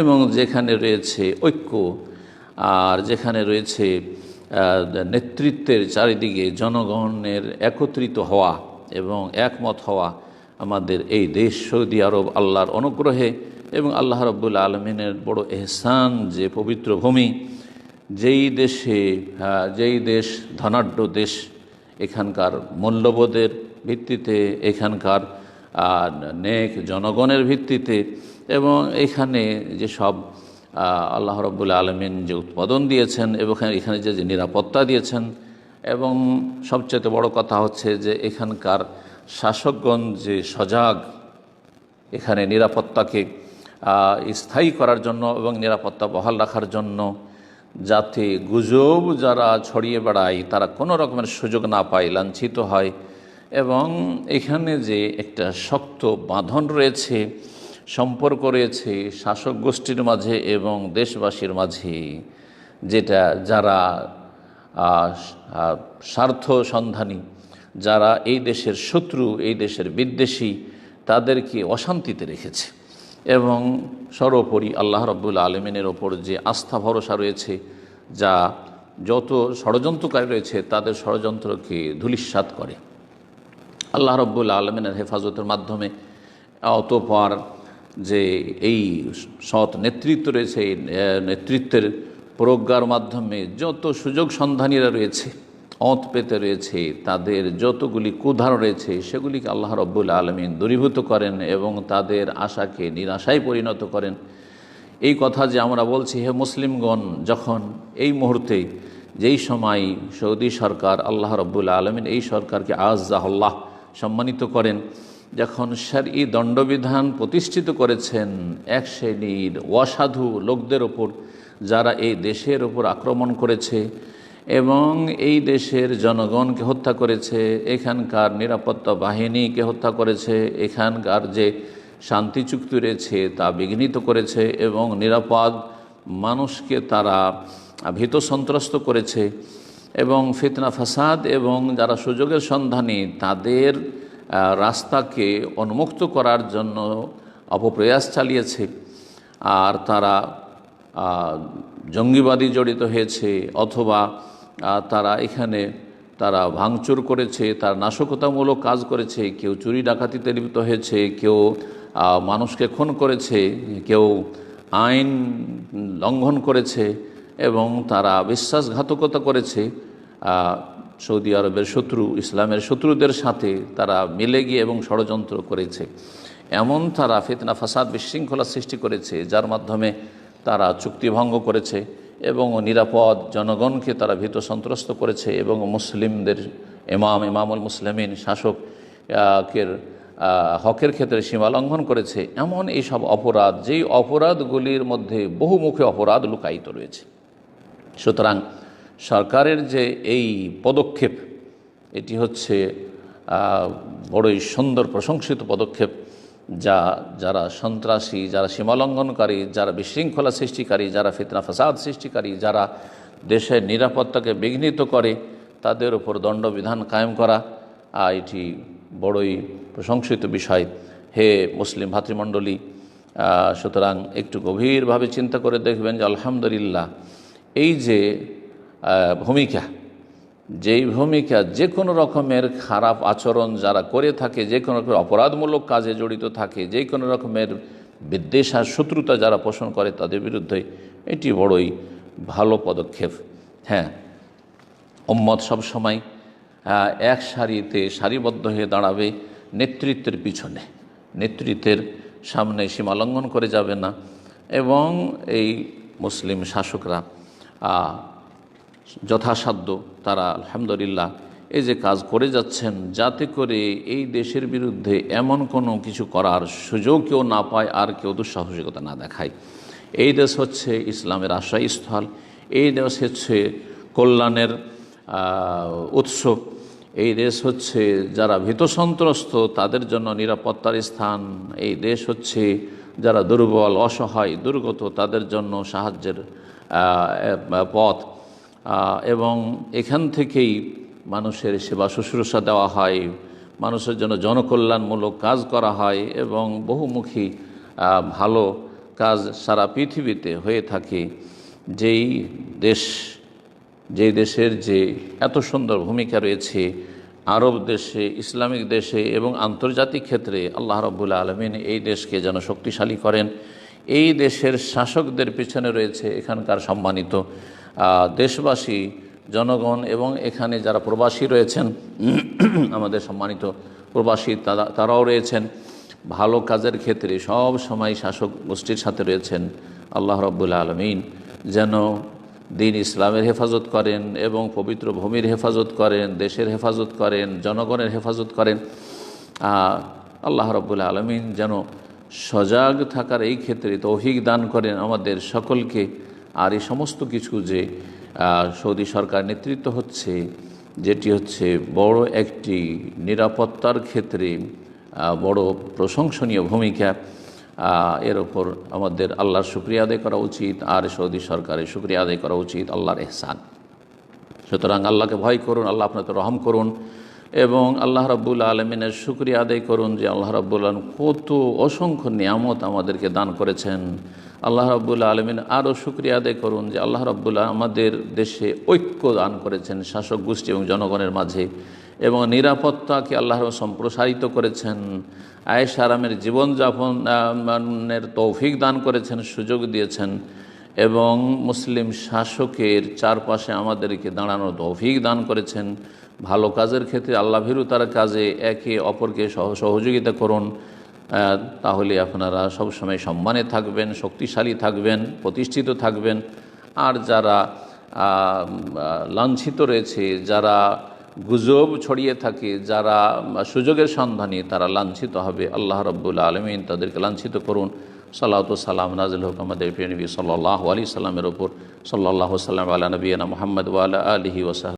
এবং যেখানে রয়েছে ঐক্য আর যেখানে রয়েছে নেতৃত্বের চারিদিকে জনগণের একত্রিত হওয়া এবং একমত হওয়া, আমাদের এই দেশ সৌদি আরব আল্লাহর অনুগ্রহে এবং আল্লাহ রাব্বুল আলামিনের বড় এহসান যে পবিত্র ভূমি, যেই দেশ ধনাঢ্য দেশ, এখানকার মূল্যবোধের ভিত্তিতে, এখানকার নেক জনগণের ভিত্তিতে, এবং এখানে যে সব আল্লাহ রাব্বুল আলামিন যে উৎপাদন দিয়েছেন এবং এখানে যে নিরাপত্তা দিয়েছেন, এবং সবচেয়ে বড় কথা হচ্ছে যে এখানকার শাসকগণ যে সজাগ এখানে নিরাপত্তাকে স্থায়ী করার জন্য এবং নিরাপত্তা বহাল রাখার জন্য, যাতে গুজব যারা ছড়িয়ে বেড়ায় তারা কোনো রকমের সুযোগ না পায়, লাঞ্ছিত হয়। এবং এখানে যে একটা শক্ত বাঁধন রয়েছে, সম্পর্ক রয়েছে শাসক গোষ্ঠীর মাঝে এবং দেশবাসীর মাঝে, যেটা যারা স্বার্থ সন্ধানী, যারা এই দেশের শত্রু, এই দেশের বিদ্বেষী, তাদেরকে অশান্তিতে রেখেছে। এবং সর্বোপরি আল্লাহ রাব্বুল আলামিনের ওপর যে আস্থা ভরসা রয়েছে, যা যত ষড়যন্ত্রকারী রয়েছে তাদের ষড়যন্ত্রকে ধূলিসাৎ করে। আল্লাহ রাব্বুল আলামিনের হেফাজতের মাধ্যমে অতঃপর যে এই সৎ নেতৃত্ব রয়েছে, এই নেতৃত্বের প্রজ্ঞার মাধ্যমে যত সুযোগ সন্ধানীরা রয়েছে, পেতে রয়েছে, তাদের যতগুলি কুধার রয়েছে সেগুলিকে আল্লাহ রব্বুল আলমিন দূরীভূত করেন এবং তাদের আশাকে নিরাশায় পরিণত করেন। এই কথা যে আমরা বলছি, হে মুসলিমগণ, যখন এই মুহূর্তে যেই সময় সৌদি সরকার, আল্লাহ রব্বুল আলমিন এই সরকারকে আজ্জাহুল্লাহ সম্মানিত করেন, যখন শরঈ দণ্ডবিধান প্রতিষ্ঠিত করেছেন এক শ্রেণীর অসাধু লোকদের ওপর, যারা এই দেশের ওপর আক্রমণ করেছে এবং এই দেশের জনগণকে হত্যা করেছে, এখানকার নিরাপত্তা বাহিনীকে হত্যা করেছে, এখানকার যে শান্তি চুক্তি রয়েছে তা বিঘ্নিত করেছে এবং নিরাপদ মানুষকে তারা ভীত সন্ত্রস্ত করেছে এবং ফিতনা ফাসাদ এবং যারা সুযোগের সন্ধানী তাদের রাস্তাকে উন্মুক্ত করার জন্য অপপ্রয়াস চালিয়েছে, আর তারা জঙ্গিবাদী জড়িত হয়েছে অথবা তারা এখানে ভাঙচুর করেছে, তার নাশকতামূলক কাজ করেছে, কেউ চুরি ডাকাতিতে লিপ্ত হয়েছে, কেউ মানুষকে খুন করেছে, কেউ আইন লঙ্ঘন করেছে এবং তারা বিশ্বাসঘাতকতা করেছে। সৌদি আরবের শত্রু, ইসলামের শত্রুদের সাথে তারা মিলে গিয়ে এবং ষড়যন্ত্র করেছে। এমন তারা ফিতনা ফাসাদ বিশৃঙ্খলা সৃষ্টি করেছে, যার মাধ্যমে তারা চুক্তিভঙ্গ করেছে এবং নিরাপদ জনগণকে তারা ভীত সন্ত্রস্ত করেছে এবং মুসলিমদের ইমামুল মুসলিমিন শাসকের হকের ক্ষেত্রে সীমা লঙ্ঘন করেছে। এমন এইসব অপরাধ, যেই অপরাধগুলির মধ্যে বহুমুখী অপরাধ লুকায়িত রয়েছে। সুতরাং সরকারের যে এই পদক্ষেপ, এটি হচ্ছে বড়ই সুন্দর প্রশংসিত পদক্ষেপ, যারা সন্ত্রাসী, যারা সীমালঙ্ঘনকারী, যারা বিশৃঙ্খলা সৃষ্টিকারী, যারা ফিতনা ফাসাদ সৃষ্টিকারী, যারা দেশের নিরাপত্তাকে বিঘ্নিত করে, তাদের উপর দণ্ডবিধান কায়েম করা এটি বড়ই প্রশংসিত বিষয়। হে মুসলিম ভাতৃমণ্ডলী, সুতরাং একটু গভীরভাবে চিন্তা করে দেখবেন যে আলহামদুলিল্লাহ, এই যে ভূমিকা, যেই ভূমিকা যে কোনো রকমের খারাপ আচরণ যারা করে থাকে, যে কোনো রকমের অপরাধমূলক কাজে জড়িত থাকে, যে কোনো রকমের বিদ্বেষ আর শত্রুতা যারা পোষণ করে তাদের বিরুদ্ধে, এটি বড়ই ভালো পদক্ষেপ। হ্যাঁ, উম্মত সবসময় এক সারিতে সারিবদ্ধ হয়ে দাঁড়াবে নেতৃত্বের পিছনে, নেতৃত্বের সামনে সীমা লঙ্ঘন করে যাবে না এবং এই মুসলিম শাসকরা যথাসাধ্য তারা আলহামদুলিল্লাহ এই যে কাজ করে যাচ্ছেন, যাতে করে এই দেশের বিরুদ্ধে এমন কোনো কিছু করার সুযোগ কেউ না পায় আর কেউ দুঃসাহসিকতা না দেখায়। এই দেশ হচ্ছে ইসলামের আশ্রয়স্থল, এই দেশ হচ্ছে কল্যাণের উৎস, এই দেশ হচ্ছে যারা ভীতসন্ত্রস্ত তাদের জন্য নিরাপত্তার স্থান, এই দেশ হচ্ছে যারা দুর্বল, অসহায়, দুর্গত তাদের জন্য সাহায্যের পথ, এবং এখান থেকেই মানুষের সেবা শুশ্রূষা দেওয়া হয়, মানুষের জন্য জনকল্যাণমূলক কাজ করা হয় এবং বহুমুখী ভালো কাজ সারা পৃথিবীতে হয়ে থাকে। যেই দেশের যে এত সুন্দর ভূমিকা রয়েছে আরব দেশে, ইসলামিক দেশে এবং আন্তর্জাতিক ক্ষেত্রে, আল্লাহ রাব্বুল আলামিন এই দেশকে যেন শক্তিশালী করেন। এই দেশের শাসকদের পিছনে রয়েছে এখানকার সম্মানিত দেশবাসী, জনগণ এবং এখানে যারা প্রবাসী রয়েছেন, আমাদের সম্মানিত প্রবাসী তারাও রয়েছেন ভালো কাজের ক্ষেত্রে, সব সময় শাসক গোষ্ঠীর সাথে রয়েছেন। আল্লাহ রাব্বুল আলামিন যেন দিন ইসলামের হেফাজত করেন এবং পবিত্র ভূমির হেফাজত করেন, দেশের হেফাজত করেন, জনগণের হেফাজত করেন। আল্লাহ রাব্বুল আলামিন যেন সজাগ থাকার এই ক্ষেত্রে তৌফিক দান করেন আমাদের সকলকে। আর এই সমস্ত কিছু যে সৌদি সরকার নেতৃত্ব হচ্ছে, যেটি হচ্ছে বড় একটি নিরাপত্তার ক্ষেত্রে বড় প্রশংসনীয় ভূমিকা, এর ওপর আমাদের আল্লাহর শুকরিয়া আদায় করা উচিত আর সৌদি সরকারের শুকরিয়া আদায় করা উচিত, আল্লাহর এহসান। সুতরাং আল্লাহকে ভয় করুন, আল্লাহ আপনাকে রহম করুন এবং আল্লাহ রাব্বুল আলমিনের শুকরিয়া আদায় করুন যে আল্লাহ রাব্বুল আলমিন কত অসংখ্য নিয়ামত আমাদেরকে দান করেছেন। আল্লাহ রাব্বুল আলমিন আরও শুকরিয়া আদায় করুন যে আল্লাহ রাব্বুল আমাদের দেশে ঐক্য দান করেছেন শাসক গোষ্ঠী এবং জনগণের মাঝে, এবং নিরাপত্তাকে আল্লাহ সম্প্রসারিত করেছেন, আয়েশ আরামের জীবনযাপনের তৌফিক দান করেছেন, সুযোগ দিয়েছেন এবং মুসলিম শাসকের চারপাশে আমাদেরকে দাঁড়ানোর তৌফিক দান করেছেন। ভালো কাজের ক্ষেত্রে আল্লাহ ভীরুতার কাজে একে অপরকে সহযোগিতা করুন, তাহলে আপনারা সবসময় সম্মানে থাকবেন, শক্তিশালী থাকবেন, প্রতিষ্ঠিত থাকবেন। আর যারা লাঞ্ছিত রয়েছে, যারা গুজব ছড়িয়ে থাকে, যারা সুযোগের সন্ধানী, তারা লাঞ্ছিত হবে। আল্লাহ রাব্বুল আলামিন তাদেরকে লাঞ্ছিত করুন। সালাত ও সালাম নাজিল হোক আমাদের প্রিয় নবী সাল্লাল্লাহু আলাইহি সাল্লামের ওপর। সাল্লাল্লাহু সাল্লাম আলা নবিয়িনা মুহাম্মদ ওয়া আলা আলিহি ওয়া সাহবিহি।